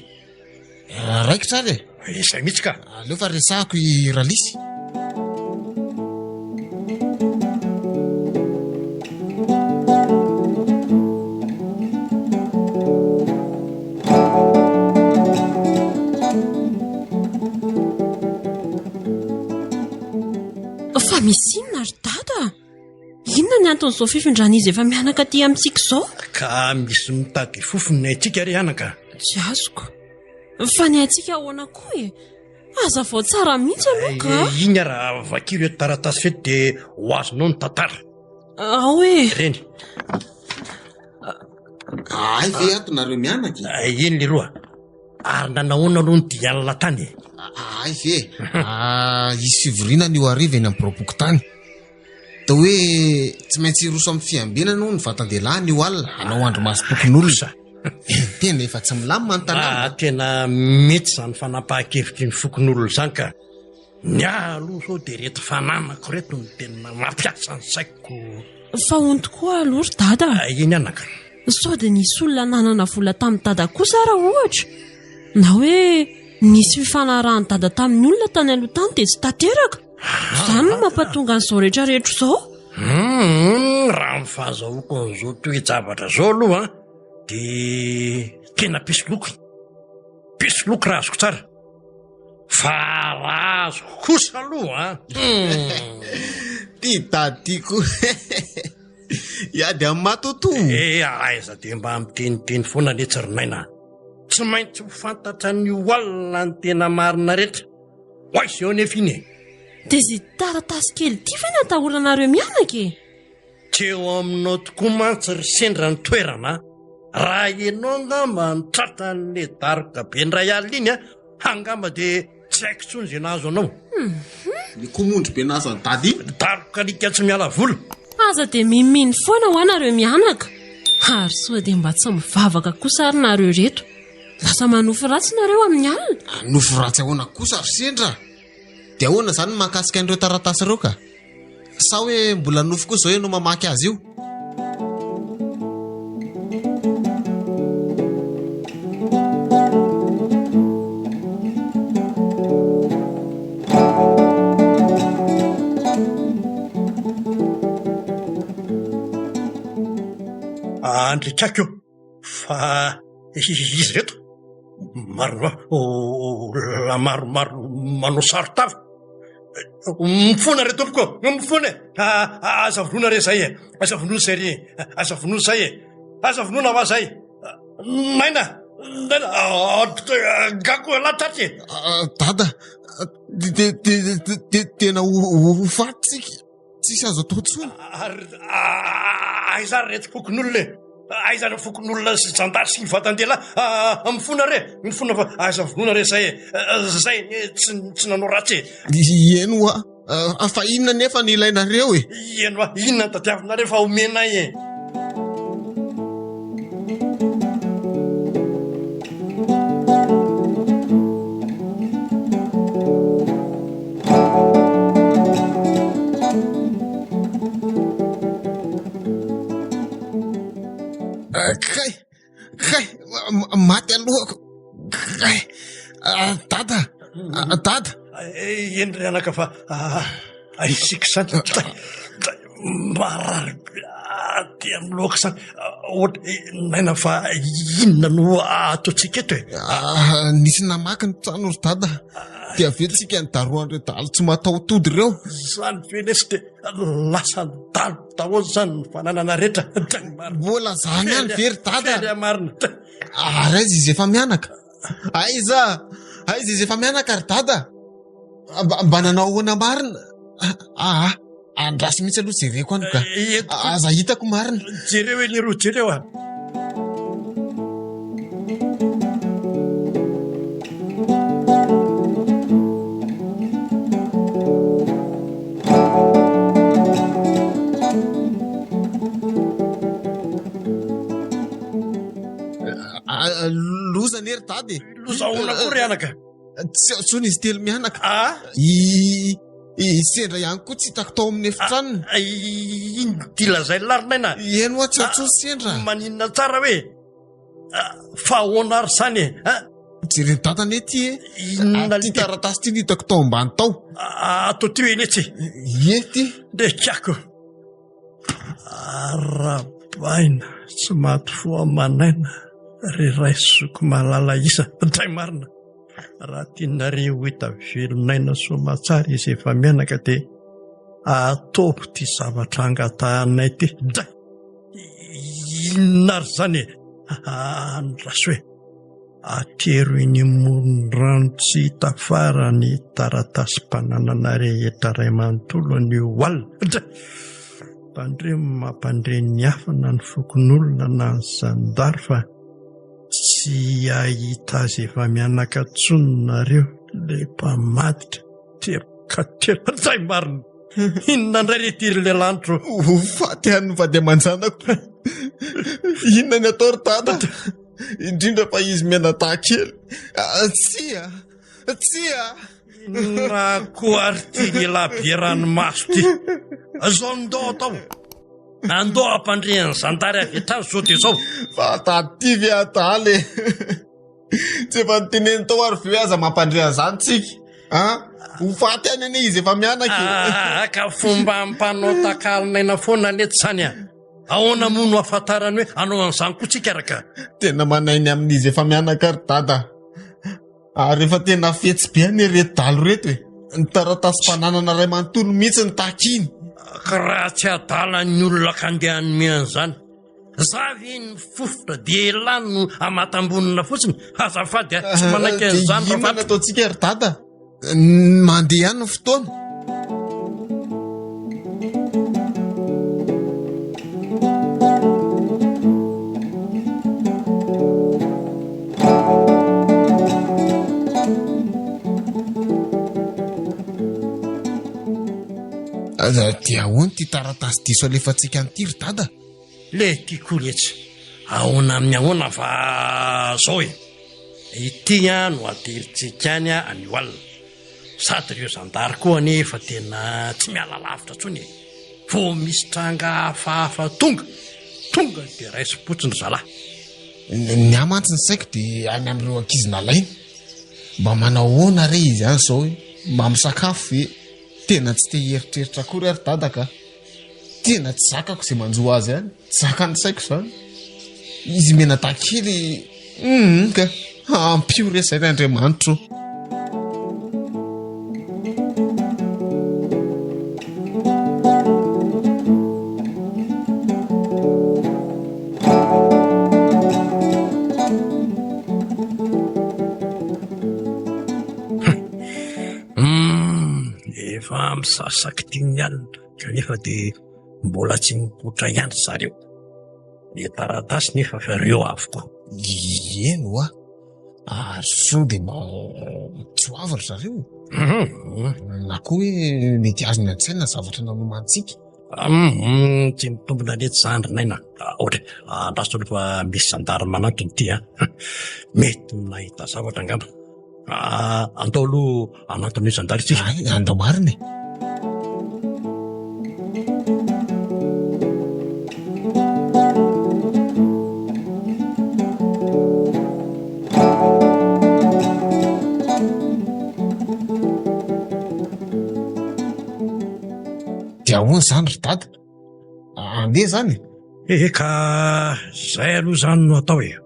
raikitra ary izay mihitsy ka aleo fa resahako i ralisy fa misy inona ry dada inona ny anton'izao fifindran'izy efa mianaka ty amintsika izao ka misy mitady fofony ny aitsika ry anaka tsy azoko fa ny aitsika ahoana koa aza vao tsara mihitsy aloha ka iny raha vakiry eto taratasy fety de ho azonao ny tantara hoe reny ay ve ato nareo mianaka iny le roa ary nanahoana aloha ny dialina tany ay ve isy fivoriana io ariva eny amin'ny boroboky tany da hoe tsy maintsy iroso amin'ny fiambinana no ny vatan-dehilahy io alina hanao andro maso tokon'olona tena efa tsy milamy manontana tena mety zany fanapahan-kevitry ny fokon'olona zany ka ny aloha sao de reto fananako reto ny tena mampiasa ny saiko fa hony tokoa aloha ry dada iny anaka sao de nisy olona nanana vola tamin'ny dada kosa raha ohatra na hoe nisy fifanarahany dada tamin'ny olona tany aloha tany de tsy tanteraka izany no mampatonga an'izao rehetrarehetra izao raha mifahazahoako an'izao toe-javatra zao aloha de tena pisoloko raha azoko tsara fa raha azoko kosa aloha ty dadiko iady amin'ny matoto aiza de mba miteniteny foana letsy ronaina tsy maintsy ho fantatra ny oalina ny tena marina rehetra hoay zao nefa iny de zay taratasy kely ty fa ny atahoranareo mianaka teo aminao tokoa mantsy ry sendra ny toerana raha ianao angamba nitratra n'le daroka be ndray alina iny angamba de tsy haiko tsony zay nahazo anao ny komondry be nazany dady daroka lika tsy miala vola aza de miminy foana ho anareo mianaka ary soa de mba tsy mivavaka kosa ary nareo reto lasa manofo ratsy nareo amin'ny alina nofo ratsy ahoana kosa ry sendra de ahoana zany mahakasika an'ireo taratasy ireo ka sa hoe mbola nofo koa zao ianao mamaky azy io andritrako eo fa izy reto maromaro manao sarotava mifona re tompoko mifona aza vonona re zay aza vonona zay re aza vonona zay aza vonona va zay naina gako latratry dada de tena ho fatsika tsisy azo atao tsony aizary reto fokon'olona aizany fokon'olona sy jandary sy vatandela mifona re mifona fa aza vonona re zay tsy nanao ratsy eno afa inona nefa ny ilainareo eno inona tadiavinareo fa omenay kay maty alohako kay dada eny re anaka fa isika zany marary ty amin'ny loaka zany naina fa inona no ataontsika eto e? Nisy namaky ny trano ry dada dia avetsika ny daroan'ireo dalo tsy mataotody ireo. Zany velesy de lasa dalo daholo zany ny fananana rehetra. Mbola zany ihany very dada. Fery marina. Ary aiza izy efa mianaka? Aiza izy efa mianaka ry dada? Mba nanao ahoana marina? Andraso mihitsy aloha jereko any ka. Aza hitako marina. Jereo eny roa jereo a. Loza nery dady. Loza ahoana kory anaka? Tsy atsony izy telo mianaka. Sendra ihany koa tsy hitako tao amin'ny efitranony. Iny dila zay larinaina. Eno a tsy atsony sendra. Maninona tsara hoe fa ahoana ary zany e? Jereny dadany ety e. Inona ty taratasy ty hitako tao ambany tao. Atao ty eny etsy. Ety. Dekako. Arabaina tsy maty foamanaina ry raisoko malala isa. Dray marina. Raha tianareo hita velonaina soamatsara izy efa mianaka dia ataoko ty zavatra angatahanay ty. Dray inona ry zany e? Andraso hoe atero iny moron-drano tsy hita farany taratasym-pananana rehetra ray manontolo ny alina. Mpandre mampandre ny hafana ny fokon'olona na ny zandary fa tsy ahita azy efa mianaka tsononareo le mpamaditra terokatera. Zay marina. Inona ndray retiry le lantro? Faty hany va dia manjanako. Inona ny atao ry dada? Indrindra fa izy mianadahy kely. Tsia. Na koa ary ty elabe ranomaso ty. Zao ndao atao. Andao ampandrehan'ny zandary avy etrany zao dia zao. Fa tativy ataly. Tsy efa nyteneny tao ary ve aza mampandreha zany tsika? Ho faty any ane izy efa mianaka. Ka fomba mpanao takalinaina foana lety zany a. Ahoana moa no ahafantarany hoe anao an'izany koa tsika araka? Tena manainy amin'izy efa mianaka ry dada. Ary efa tena fetsy be any reto dalo reto e. Ny taratasym-pananana ray manontolo mihitsy ny takiny. Ka raha tsy adalan'ny olona ka andeha anomeany zany. Zavy ny fofotra dia elany no amatam-bonina fotsiny. Azafady tsy manaiky an'izany. Inona ataontsika ry dada? Mandeha ihany ny fotoana. Dia ahoana ty taratasy diso alefantsika an'ity ry dada? Le ty koretsy. Ahoana amin'ny ahoana fa zao e. Ity no ateritsika any any alina. Sady ireo zandary koa anefa tena tsy miala lavitra tsony e. Vao misy tranga hafahafa tonga dia raisi-potsiny zalahy. Ny amantsy ny saiko dia any amin'ireo ankizy nalaina. Mba manao ahoana re izy any zao hoe mba misakafo ve? Tena tsy te heritreritra akory ary dada ka. Tena tsy zakako izay manjoa azy any. Zakany saiko zany. Izy menadahy kely ka ampio resaka Andriamanitra. Efa misasaky tiany alina kanefa dia mbola tsy mipotra ihany zareo. Ny taratasy nefa fareo avokoa. Eno ary so dia mitsoavy ry zareo. Na koa hoe mety azony an-tsaina zavatra nanomantsika. Tsy mitombona lety zandry naina. Ohatra andraso aloha fa misy zandary manantony ity mety nahita zavatra angamba. Andao aloha anatony zandary ity. Andao marina e. Dia ahoana zany ry dada? Andeha zany? Ka zay aloha zany no atao e,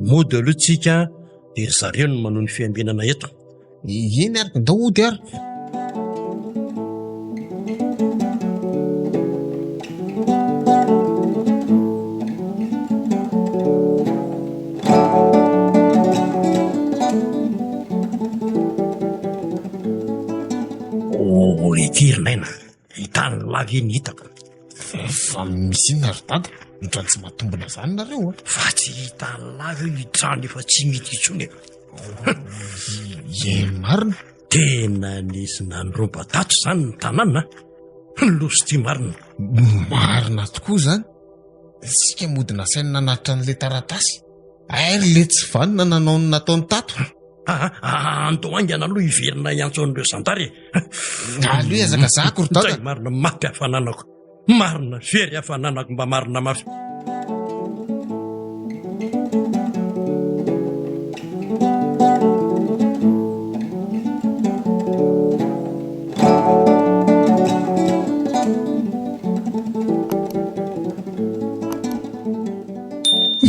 mody aloha tsika dia zareo no manao ny fiambinana eto. Iny ary daody ary. Ekirinaina hitany lava eny hitako. Fa misy inona ry dada, otrany tsy matombona zany nareo a. Fa tsy hitany lava io hitrany efa tsy mity intsony. Marina. Tena nisy nandromba-tato zany ny tanàna, loso ty marina. Marina tokoa zany. Sika mody nasainy nanatitra n'le taratasy, ary le tsy vanina nanao ny nataony tato. Andohaingana aloha hiverina iantson'ireo zantary. Aloha iazakazako ry dada. Marina maty hafananako, marina very hafananako, mba marina mafy.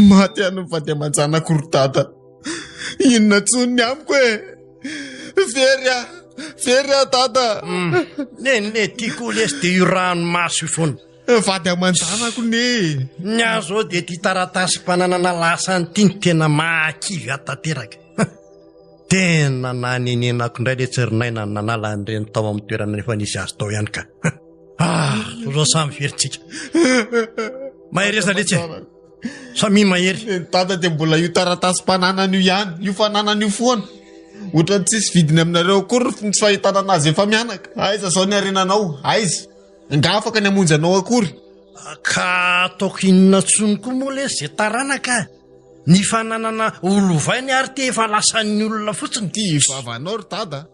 Maty any mivady aman-janako ry dada. Inona tsony amiko e. Very dada. Ne tiako lesy dia io ranomaso io foana. Vady aman-janako ne. Ny azo dia ty taratasy mpananana lasany ty ny tena mahakivy atateraka. Tena nanenenako indray le tsirinaina nanala an'ireny tao amin'ny toerana efa nisy azy tao ihany ka. Zao samy veritsika. Mahery eza letsy e. Samy mahery. Dada dia mbola io taratasy mpananana io ihany, io fananana io foana. Ohatrany tsisy vidiny aminareo akory tsy fahitana anazy efa mianaka. Aiza zao ny arenanao, aiza. Nga afaka ny amonjy anao akory. Ka ataoko inona tsony koa moa le zay taranaka. Ny fananana olovainy ary te efa lasan'ny olona fotsiny. Ty vavanao ry dada.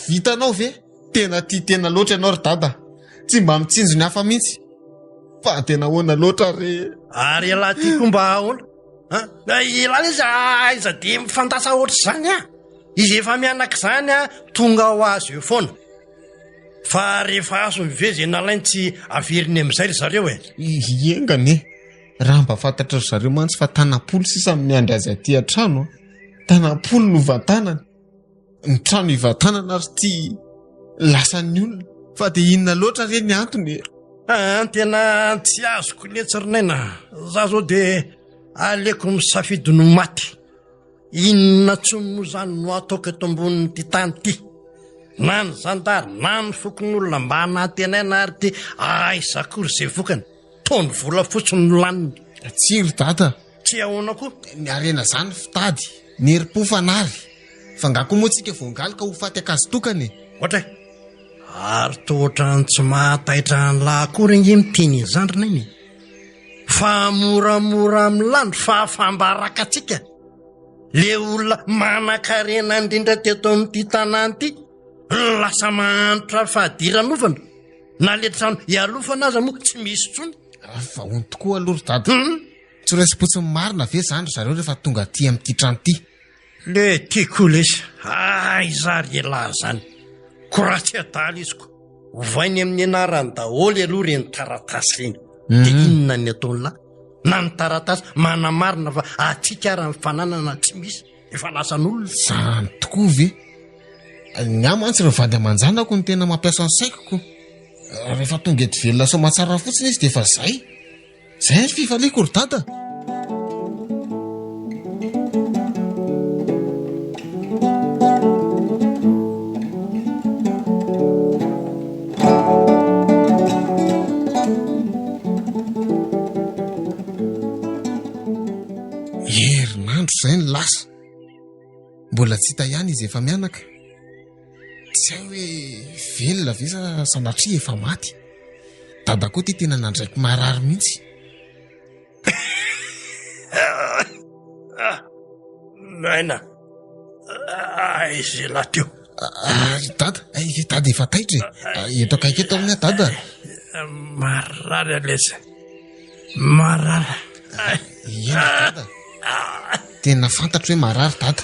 Vitanao ve? Tena loatra ianao ry dada. Tsy mba mitsinjo ny hafa mihitsy. Fa tena hoana loatra re. Ary ela ty koa mba ahoana? Ela izy aiza dia mifantasa ohatr' zany a. Izy efa mianaka zany a, tonga ho azy eo foana. Fa rehefa aso mivezy nalainy tsy averiny amin'izay ry zareo e. Iengane. Raha mba fantatra ry zareo mantsy fa tanapolo sisa miandry azy aty an-trano. Tanapolo no vatanany. Ny trano ivatanana ary ty lasan'ny olona. Fa dia inona loatra re ny antony. Tena tsy azoko letsirinaina. Za zao dia aleko misafidy no maty. Inona tsony moa zany no ataoko eto ambonin'ity tany ty. Na ny zandary, na ny fokon'olona mba hanatenaina ary ty aizakory izay vokany. Tony vola fotsiny no laniny. Tsiry dada. Tsy ahoana koa. Ny arena zany fitady, ny herim-po fanary. Fa ngako moa tsika voangaly ka ho faty akazy tokany. Ohatra ary tohatra ny tsy mahataitra ny lahakory nge miteny izandrinainy. Fa moramora milandro fa afambaraka atsika. Le olona manan-karena indrindra teto amin'ity tanàny ity, lasa mahantra fahadiranofana. Na le trano ialofana aza moa tsy misy tsony. Fa hony tokoa aloha ry dada. Tsy raisy-potsiny marina ve zany zareo rehefa tonga aty amin'ity trano ity. Le tiako lesy. Izary ela zany. Koratsy adala iziko. Ovainy amin'ny anarany daholo aloha reny taratasy reny. Dia inona ny ataony lahy? Na ny taratasy manamarina fa atsika ara mifananana tsy misy. Efa lasan'olona. Zany tokoa ve? Ny amantsy rehefa vady aman-janako ny tena mampiasa ny saikoko. Rehefa tonga eto velona so mahatsara fotsiny izy dia efa zay. Zay ny fifaliako ry dada. Herinandro zay ny lasa. Mbola tsy hita ihany izy efa mianaka. Tsy hay hoe velona ve sa sanatria efa maty. Dada koa ty tena nandraiky marary mihitsy. Naina. Izy laha teo. Dada efa taitra e. Eto akaiky eto amin'ny dada. Marary aleza. Marary. Dada. Tena fantatra hoe marary dada.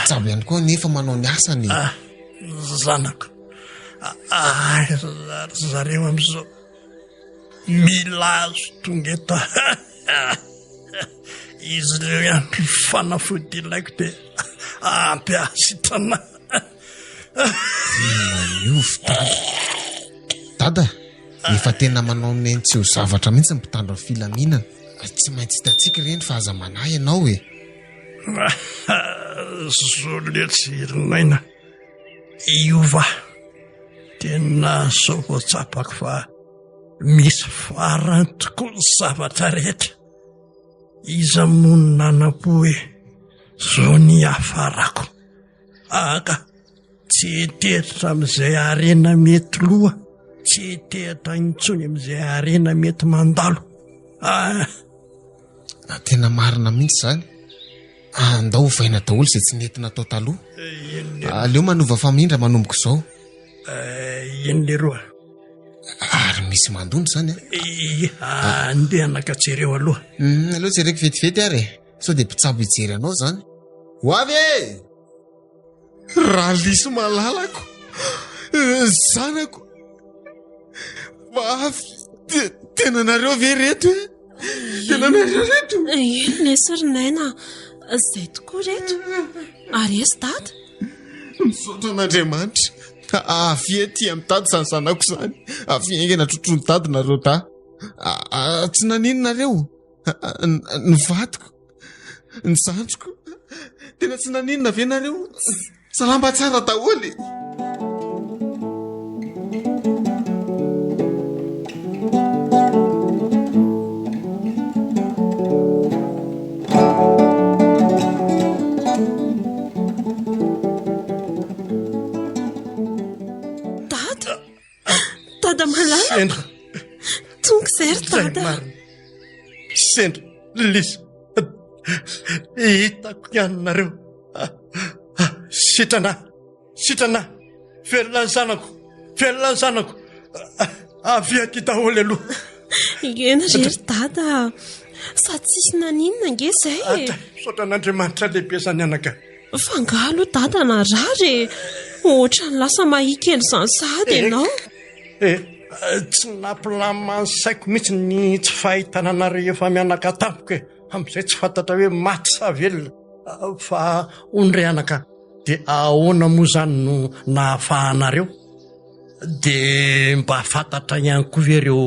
Tsabo ihany koa nefa manao ny asany. Zanako. Zareo amin'izao. mila azo tonga eto izy ireo ihany fanafody ilaiko dia ampy asitrana Miovy dada efa tena manao neny tsy ho zavatra mihitsy ny mpitandro ny filaminana. Tsy maintsy hitatsika ireny fa aza manahy ianao e. Zoletsirinaina iova tena sao voatsapako fa misy farany tokoa ny zavatra rehetra. Iza monina anapo hoe zao ny hafarako aka tsy teritra amin'izay arena mety loha, tsy teritra intsony amin'izay arena mety mandalo. Tena marina mihitsy zany. Andao hovaina daholo izay tsy nentina tao taloha. Aleo manova famindra manomboka izao. Eny leroa. Ary misy mandondro zany andeha anakatsireo aloha. Aleo jereko vetivety ary sao dia mpitsabo hijery anao zany. Ho avy e! Raha liso malalako zanako tena nareo ve reto e? Tena nareo reto? Eny Sirinaina, izay tokoa reto. Ary esy dada? Misaotra an'Andriamanitra. Avy ety amin'ny tady zany zanako zany. Avy engena trotrony tady nareo da. Tsy naninonareo. Ny vadiko, ny zandriko. Tena tsy naninona ve nareo? Salamba tsara daholy. Dada malala. Sendra. Tonga izay ry dada. Sendra, Lisa. Hitako ihany nareo. Sitrana. Velona ny zanako. Avy aty daholo aloha. Ena ry dada. Sady tsisy naninona nge izay. Misaotra an'Andriamanitra lehibe zany anaka. Fangalo dada na rary. Ohatra ny lasa mahikely izany sady ianao. Tsy nampilamina ny saiko mihitsy ny tsy fahitana anareo efa mianaka tampoka e. Amin'izay tsy fantatra hoe maty sa velona. Fa ondre anaka, dia ahoana moa zany no nahafahanareo? Dia mba fantatra ihany koa ve ireo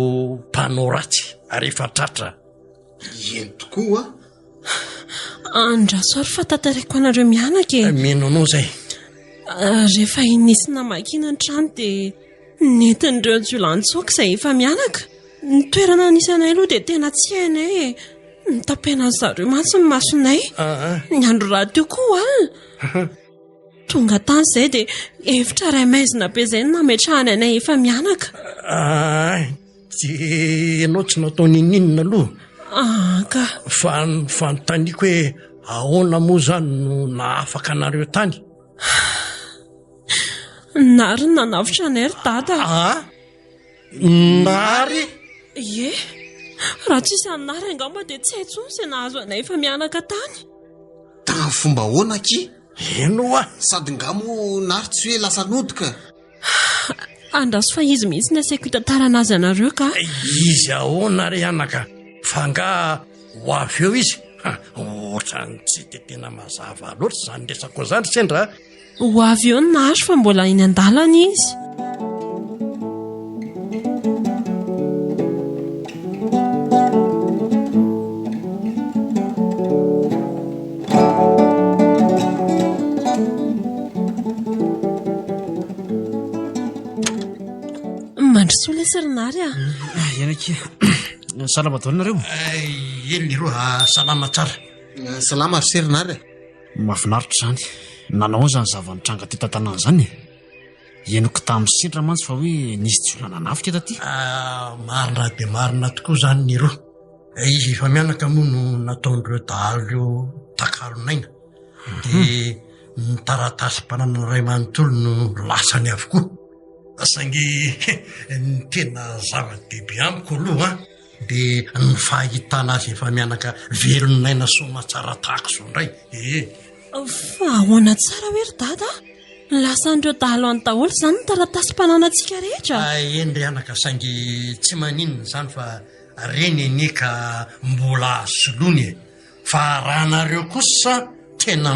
mpanao ratsy ary efa tratra? Eny tokoa Andraso ary fantatareko anareo mianaka e. Minonao zay. Rehefa inisy namakina ny trano dia nentin'ireo jiolantsoaka izay efa mianaka. Ny toerana anisanay aloha dia tena tsy hainay e. Nitapena zareo mantsy ny masonay. Ny andro raha teo koa tonga tany izay dia hevitra ray maizina be izay no nametrahany anay efa mianaka. Dia ianao tsy natao ninina aloha. Ka Fa notaniako hoe ahoana moa zany no nahafaka anareo tany? Nary ny nanavitra anay ry dada. Nary? Ie, raha tsisy anary angamba dia tsy haintsony izay nahazo anay efa mianaka tany. tamin'ny fomba hoana ki? Eno Sady ngamo nary tsy hoe lasa nodika. Andraso fa izy mihitsy ny asaiko hitantarana azy anareo ka. Izy ahoana ry anaka? Fa nga ho avy eo izy. Ohatrany tsy dia tena mazava loatra zany resako zany sendra. Ho avy eo ny nahazo fa mbola eny an-dalana izy. Mandrosoa ilay Sirinary a. Ianaki. Salama daholo nareo. Eny leroa, salama tsara. Salama ry Sirinary. Mahafinaritra zany. Nanao zany zavanitranga ty tantanana zany. Henoko tamin'ny sendra mantsy fa hoe nisy tsy olana nafika taty. Marina dia marina tokoa zany ny roa. Izy efa mianaka moa no nataon'ireo dahalo takalonaina. Dia ny taratasy-panana ray manontolo no lasany avokoa. Saingy ny tena zava-dehibe amiko aloha dia ny fahitana azy efa mianaka velonaina soma tsara tahaka izao indray. Fa ahoana tsara hoe ry dada? Lasandreo dahalo any daholo izany ny taratasy-pananantsika rehetra. Endry anaka saingy tsy maninona izany fa reny enika mbola solony fa raha nareo kosa tena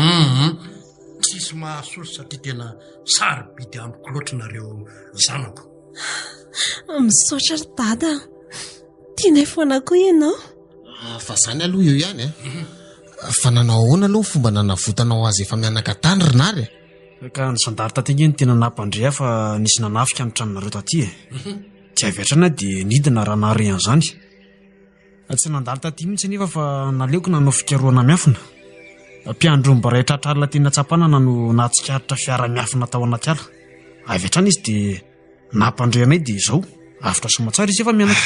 tsisy mahasolo satria tena sarobidy amiko loatra nareo zanako. Misaotra ry dada, tianay foana koa ianao. Fa zany aloha eo ihany fa nanao ahoana aloha fomba nanavotanao azy efa mianaka tany rinary ka ny zandary tatengy ny tena nampandrea fa nisy nanafika amin'ny tranonareo taty tsy avy atrana dia nidina raha nahare an'izany. Tsy nandalo taty mihitsy nefa fa naleoko nanao fikaroana miafina. Mpiandro mbaray tratralina tena tsapanana no nahatsikaritra fiara miafina tao anaty ala. Avy hatrana izy dia nampandreanay dia izao afitra somatsara izy efa mianaka.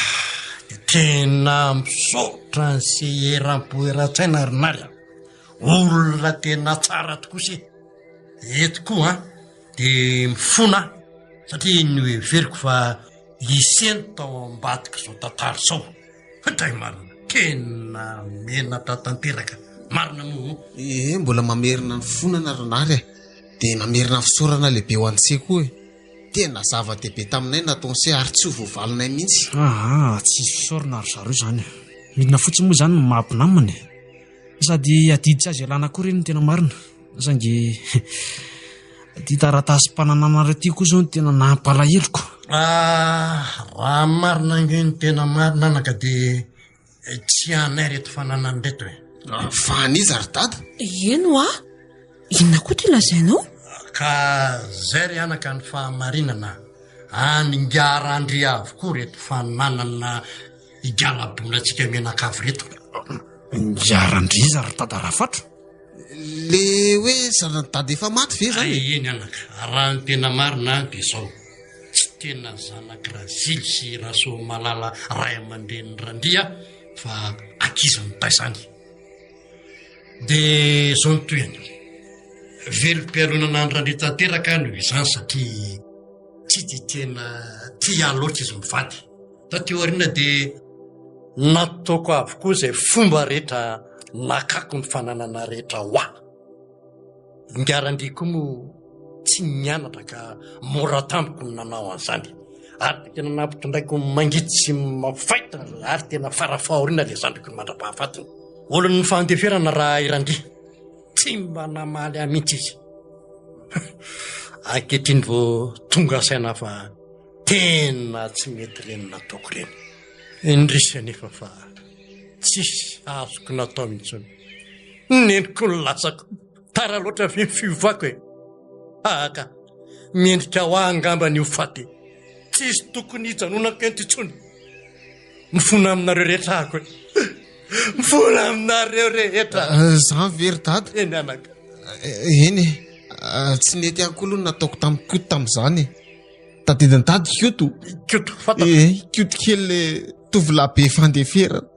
Tena misaotra ny sy eram-poeran-tsaina rinary olona tena tsara tokoa se eto koa dia mifona satria ny everiko fa iseny tao ambadika izao tantara izao fatray marina tena menatra tanteraka marina moa. mbola mamerina ny fonana rinary dia mamerina fisaorana lehibe ho antsika koa tena zava-dehibe taminay nataony se ary tsy ho voavalinay mihitsy. Tsy fisaorana ry zareo izany midina fotsiny moa izany no mahampinamana sady adidy tsy azy ialana koa ireny no tena marina saingy ty taratasy-panananareo ty koa izao no tena nampalahiroko. Raha marina nge ny tena marina anaka dia tsy anay reto fananany reto fa aniza ry dada? Eno inona koa ty lazainao? Ka zay ry anaka ny fahamarinana aningara-andry avokoa reto fananana igala-bolantsika menakavy reto. Ngiara-ndriza ry dada Rafatra? Le hoe zanany dada efa maty ve zany? Eny anaka raha ny tena marina dia izao tsy tena zanaka Razily sy Rasoa Malala ray aman-dreny Randria fa ankizany taizany dia izao ny toyany velom-pialonana ny Randria tanteraka no izany satria tsy dia tena tia loatra izy mivady taty aoriana dia nataoko avokoa izay fomba rehetra nakako ny fananana rehetra ho ahy. Ngiarandria koa moa tsy nianatra ka mora tamiko ny nanao an'izany ary tena nampitondraiko mangity sy mafaita ary tena farafaoriana ilay zandriko ny mandra-pahafatiny olony ny fandeferana raha Irandria tsy mba namaly ahy mihitsy izy. Ankehitriny vao tonga saina fa tena tsy mety reny nataoko reny indrisy nefa fa tsisy azoko natao mihitsy neniko ny lasako tara loatra ve fivako ka miendrika ho ahy angamba ny ho faty tsisy tokony hijanonako ento intsony mifona aminareo rehetra ako mifona aminareo rehetra. Zany very dada? Eny anaka eny tsy nety ihany koa aloha nataoko tamin'ny kioto tamin'izany tadidiny dady kioto kioto kely le tovolahy be fandeferana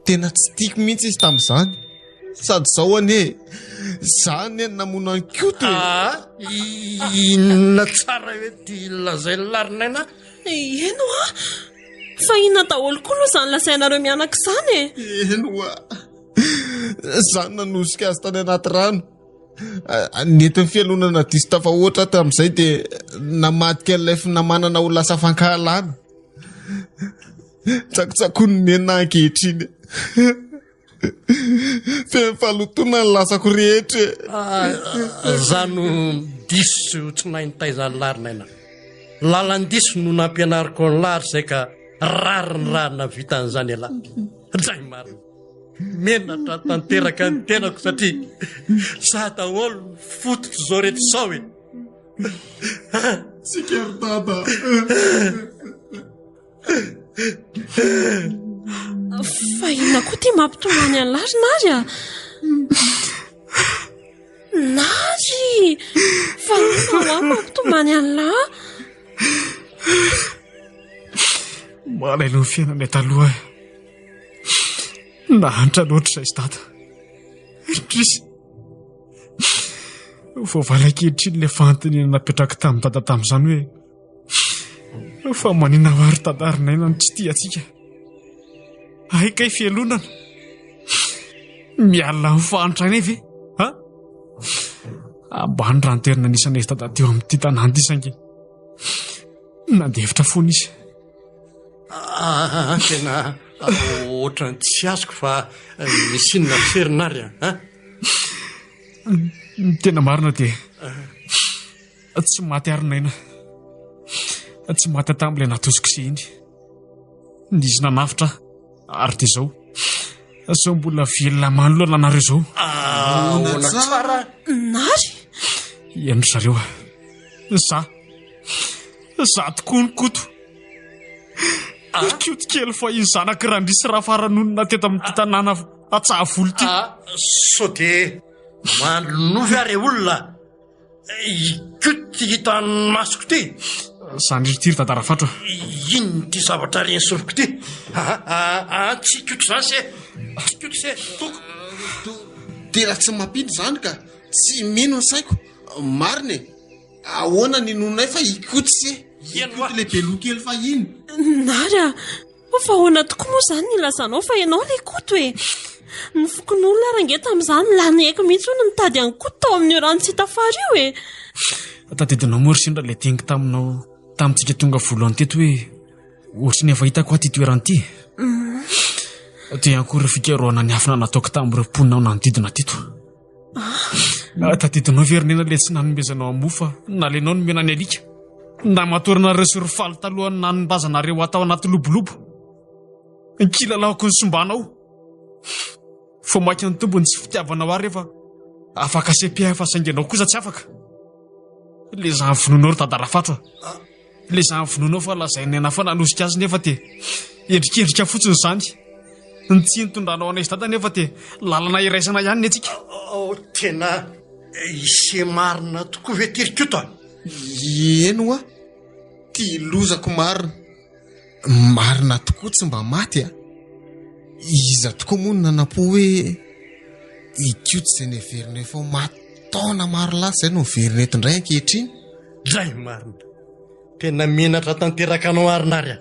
tena tsy tiako mihitsy izy tamin'izany sady izao ane zany namono any kioto inona tsara hoe ty lazay larinaina eno fa inona daholo koa aloha izany lazainareo mianaka izany eno zany nanosika azy tany anaty rano netiny fialonana diso tafa ohatra tamin'izay dia namadika an'ilay finamanana ho lasa fankahalana tsakotsakoany nena ankehitriny fehfalotona ny lasako rehetra zano diso tsy naintaizany larinaina lalan-diso no nampianariko ny lary izay ka rary ny rarina vitan'izany alahy dray marina menatra tanteraka ny tenako satria za daholo fototro izao rehetra izao tsika ry dada fa inona koa ty mampitomany any Lary Nary Nary fa inona mampitomany any lahy malailo ny fiainana taloha nahantra loatra izay sy dada indrisy voavalan-kehitriny ilay fanontaniana napetraka tamin'ny dada tamin'izany hoe fa manina ho ary tadarinaina ny tsy tia atsika aikay fialonana mialina ny fahantra any ve ambany raha nitoerana anisany ezita teo amin'ity tanàna ity saingy nandevitra foana izy. Tena ohatrany tsy azoko fa misy inona ferinary Tena marina dia tsy maty ary naina, tsy maty tamin'ilay natosiko se iny. Izy nanafitra ary dia zao mbola velona manoloana anareo zao. Ona tsara Nary? Ianry zareo za tokoa ny koto. Koto kely fa iny zanaka randrisy raha faranonona teto amin'ity tanàna Atsahavoly ty. So de manovy ary olona ikoty hitany masoko ty. Sandritiry tatarafatra. Ino ty zavatra reny soroko ty? Tsy ikoto zany se. Tsy ikoto se. Toko. Tena tsy mampindry zany ka tsy mino ny saiko. Marina e. Ahoana ny nonay fa ikoto se. Ikoto le belokely fa iny. Nara, fa ahoana tokoa moa zany nilazanao fa ianao le koto e. Ny fokon'olona range tamin'izany lanaiko mihitsy hono nitady any koto tao amin'ny rano tsy tafary io e. Tadidinao moa ry sindra le tengy taminao tamintsika tonga voalohany teto hoe ohatrany efa hitako aty toerana ity. Ty ankory fikaroana ny afina nataoko tamin'ireo mponina nanodidina teto. Tadidinao verinena le tsy nanomezanao amin'ny mofa nalenao no mena ny alika. Namatorana ireo sorifaly talohany nanombazanareo atao anaty lobolobo. Nkilalako ny sombanao. Fo maika ny tombony tsy fitiavanao ary rehefa afaka sepia fa saingenao kosa tsy afaka. Le zany finoanao ry tadarafatra. Le zany finoanao fa lazainy ana fa nanosika azy nefa te endrikendrika fotsiny zany. Ny tsy nitondranao anaizy dada nefa te lalana iraisana ihany ny atsika. Tena ise marina tokoa ve tirikoto? Eno a, ty lozako marina. Marina tokoa tsy mba maty a. Iza tokoa moa nanapo hoe ikoto izay neverina efa mataona maro lasa izay no verineto indray ankehitriny. Dray marina. Tena menatra tanteraka anao arinarya.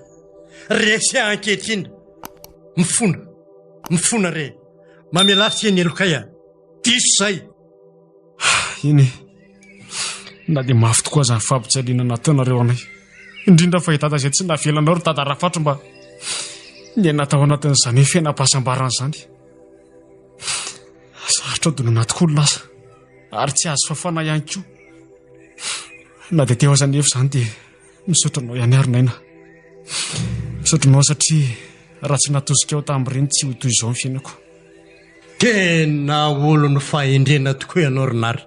Resy ankehitriny. Mifona re. Mamelafy eny elokaya. Diso zay. Iny. Na dia mafy tokoa zany fampitsaliana nataonareo anay. Indrindra fa hitata izay tsy navelanao ry tadarafatra mba ny natao anatin'izany fiainam-pahasambarana zany. Sarotra donona tokoa lasa ary tsy azo fafana ihany koa. Na dia teo aza nefa zany dia misaotranao ihany arinaina. Misaotranao satria raha tsy natosika eo tamin'ireny tsy ho toy izao ny fiainako. Tena olo fahendrena tokoa ianao rinary.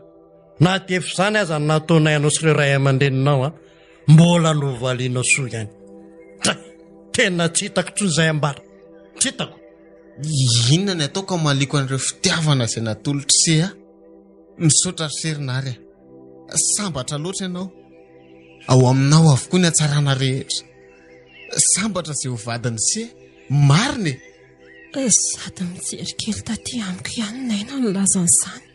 Na tefy zany aza nataonay anao sy ireo ray aman-dreninao mbola novalianao soa ihany. Tena tsy hitako toy izay ambara. Tsy hitako. Inona ny ataoko maliko an'ireo fitiavana izay natolotra se a? Misaotra ry serinary a. Sambatra loatra ianao. Ao aminao avokoa ny hatsarana rehetra. Sambatra izay ho vadiny se. Marina e. Sady mijery kely taty amiko ihany naina ny lazan'izany.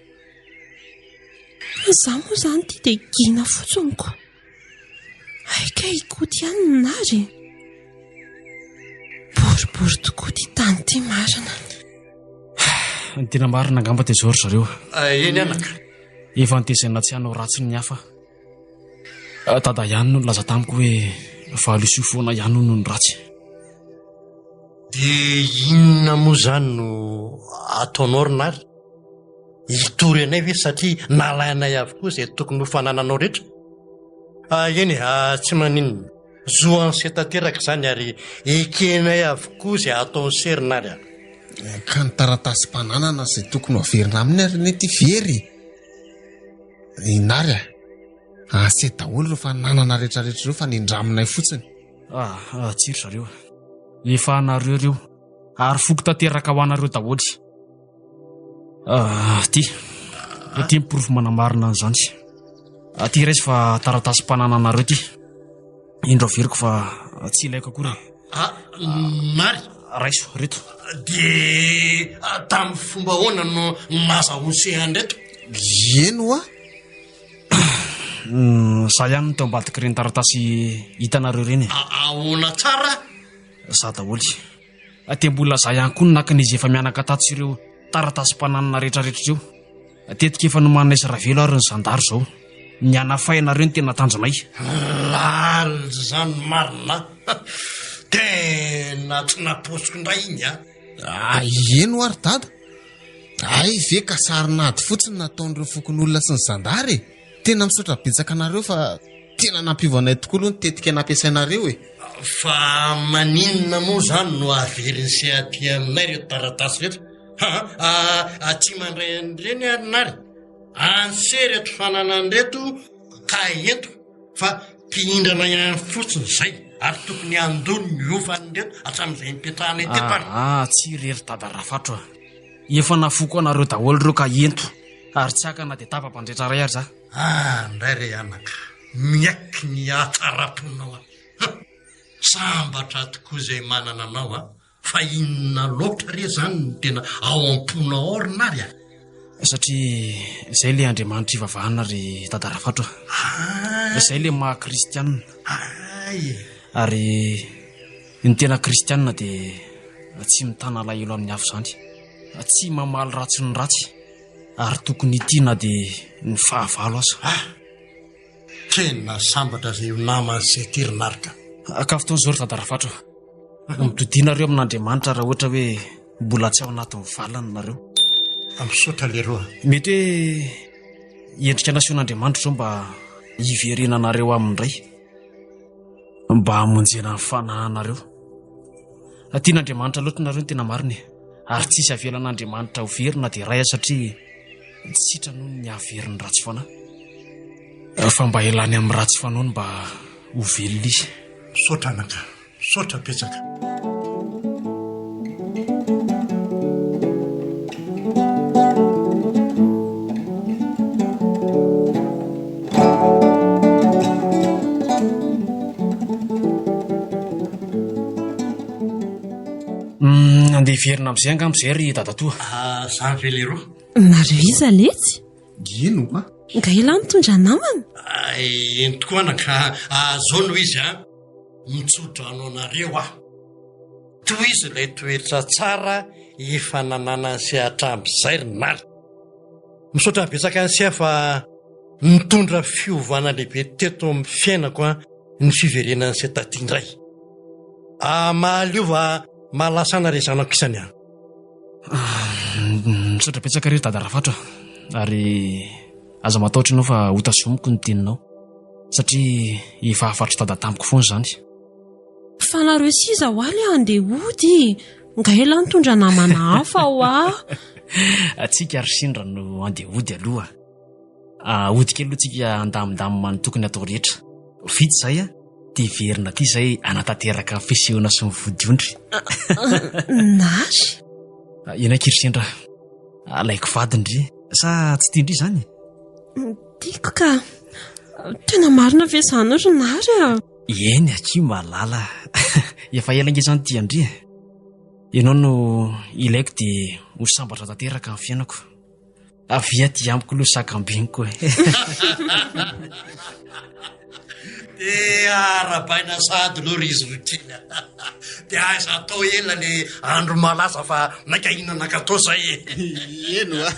Za moa zany ty dia gina fotsiny ko. Aika ikoty ihany ny nary. Boribory tokoa ty tany ty marina. Ny tena marina angamba dia izao ry zareo. Eny anaka. Efa nitezana tsy hanao ratsy ny hafa. Tada ihany no laza tamiko hoe valo foana ihany no ny ratsy. Dia inona moa zany no ataonao rinary? Hitory anay ve satria nalainay avokoa izay tokony ho fanananao rehetra? Eny tsy maninona. Zoany se tanteraka zany ary ekenay avokoa izay ataony se rinary. Ka ny taratasy mpananana izay tokony haverina aminy ary nety very. Inary a, ase daholo ireo fananana rehetrarehetra ireo fa nindraminay fotsiny. Tsiry zareo. Efa anareo ireo ary foko tanteraka ho anareo daholy. Ty mipirofo manamarina an'izany. Ty raisy fa taratasy mpanana anareo ty. Indro veriko fa tsy ilaiko akory. Nary. Raiso, reto. Dia tamin'ny fomba hoana no nazahosehan reto? Eno a? Za ihany no teo ambadiky ireny taratasy hitanareo ireny. Ahoana tsara? Za daholy. Te mbola za ihany koa no nakin'izy efa mianaka tato sy ireo taratasy mpananana rehetrarehetra ireo. tetika efa nomanina Isravelo ary ny zandary zao. Ny anafainareo ny tena tanjonay. Laly zany marina. Tena tsy naposiko ndray iny a. Eno ary dada? Ay ve ka sarinady fotsiny nataon'ireo fokon'olona sy ny zandary. Tena misaotra betsaka anareo fa tena nampiovanay tokoa aloha ny tetika nampiasainareo e. Fa maninona moa zany no averiny sy aty aminay reto taratasy rehetra. Tsy mandray an'ireny arinary. Anse reto fananany reto ka eto fa mpihindrana ihany fotsiny zay ary tokony andony miofany reto hatramin'izay mipetrahana teto ary. Tsy rery dada Rafatra. Efa nafoko anareo daholo reo ka ento ary tsy akana dia tapa-pandretra ray ary za. Ndray re anaka miaiky ny atsaraponao sambatra tokoa izay manana anao fa inona loatra re zany no tena ao am-ponao orinary satria izay le Andriamanitra ivavahana ry dada Rafatra. Izay le maha kristianina. Ary ny tena kristianina dia tsy mitana alahelo amin'ny hafa zany. Tsy mamaly ratsy ny ratsy ary tokony tiana dia ny fahavalo aza. Tena sambatra izay namany izay tirinarika. Ka fotoan'izao ry dada Rafatra. Mitodianareo amin'Andriamanitra raha ohatra hoe mbola tsy ao anatin'ny valany nareo. Misaotra leroa. Mety hoe endrika nasion'Andriamanitra zao mba hiverena anareo amin'indray, mba hamonjena ny fanahanareo. Tian'Andriamanitra loatra nareo ny tena mariny ary tsisy avelan'Andriamanitra ho verina dia ray satria tsitra noho ny haveriny ratsy fanahy. Fa mba elany amin'ny ratsy fanaony mba ho velona izy. Misaotra anaka, misaotra betsaka. Andeha verina amin'izay angamizay ry dada toa. Zany ve leroa? Nareo iza letsy? Ino a? Nga ila mitondra namana? Eny tokoa anaka zao no izy mitsotra anao nareo toy izy ilay toetra tsara efa nanana sy hatram'izay ry nary. Misaotra betsaka ansia fa mitondra fiovana lehibe teto amin'ny fiainako ny fiverenany sy tatiandray. Mahaliova mahalasana re zanako isany misaotra betsaka ry dada Rafatra ary aza matahotra ianao fa hotazomiko ny teninao satria efa afatry dada tamiko foana zany. Fa nareo siza hoaly andeha hody, nga ela mitondra namana hafa Atsika ry sindra no andeha hody aloha. Hody kely aloha tsika andamindamina ny tokony atao rehetra. Vita izay dia verina aty izay anatanteraka fisehoana sy ny vodiondry. Nary? Ina kiry sindra, alaiko vadindry sa tsy tiandry zany? Tiako ka tena marina ve izany ry nary Eny aky malala. Efa ela nge zany tiandry. Ianao no ilaiko dia ho sambatra tanteraka amin'ny fiainako. Avia ty amiko aloha sakambiniko dia arabaina sady loha ry izy rokiny. Dia aiza atao ela le andro malaza fa naika ihinanakatao zay. Eno a?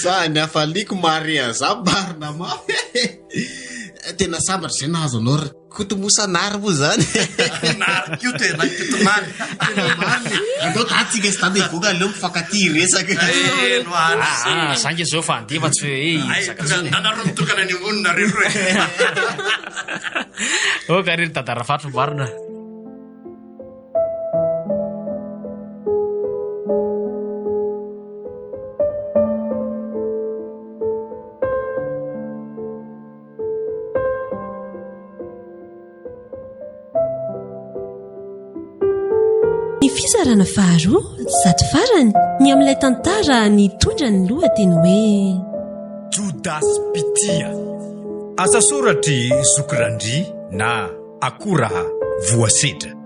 Za ny afaliako Maria za marina mafy. Tena sambatra izay nahazo anao ry kotomosa nary moa zany. Nary kio tena kotomary. Tena marina. Andao tatsika sy tany ivoaka aleo mifankaty resaka. Eno ary. Zange zao fa andefa tsy hoe nanaro mitokana ny monina rehetra ka ry dada Rafatra marina. Ny fizarana faharoa zato farany ny amin'ilay tantara nitondra ny lohateny hoe Judas Pitia. Asa soratry Zokilandry na Akoraha Voasedra.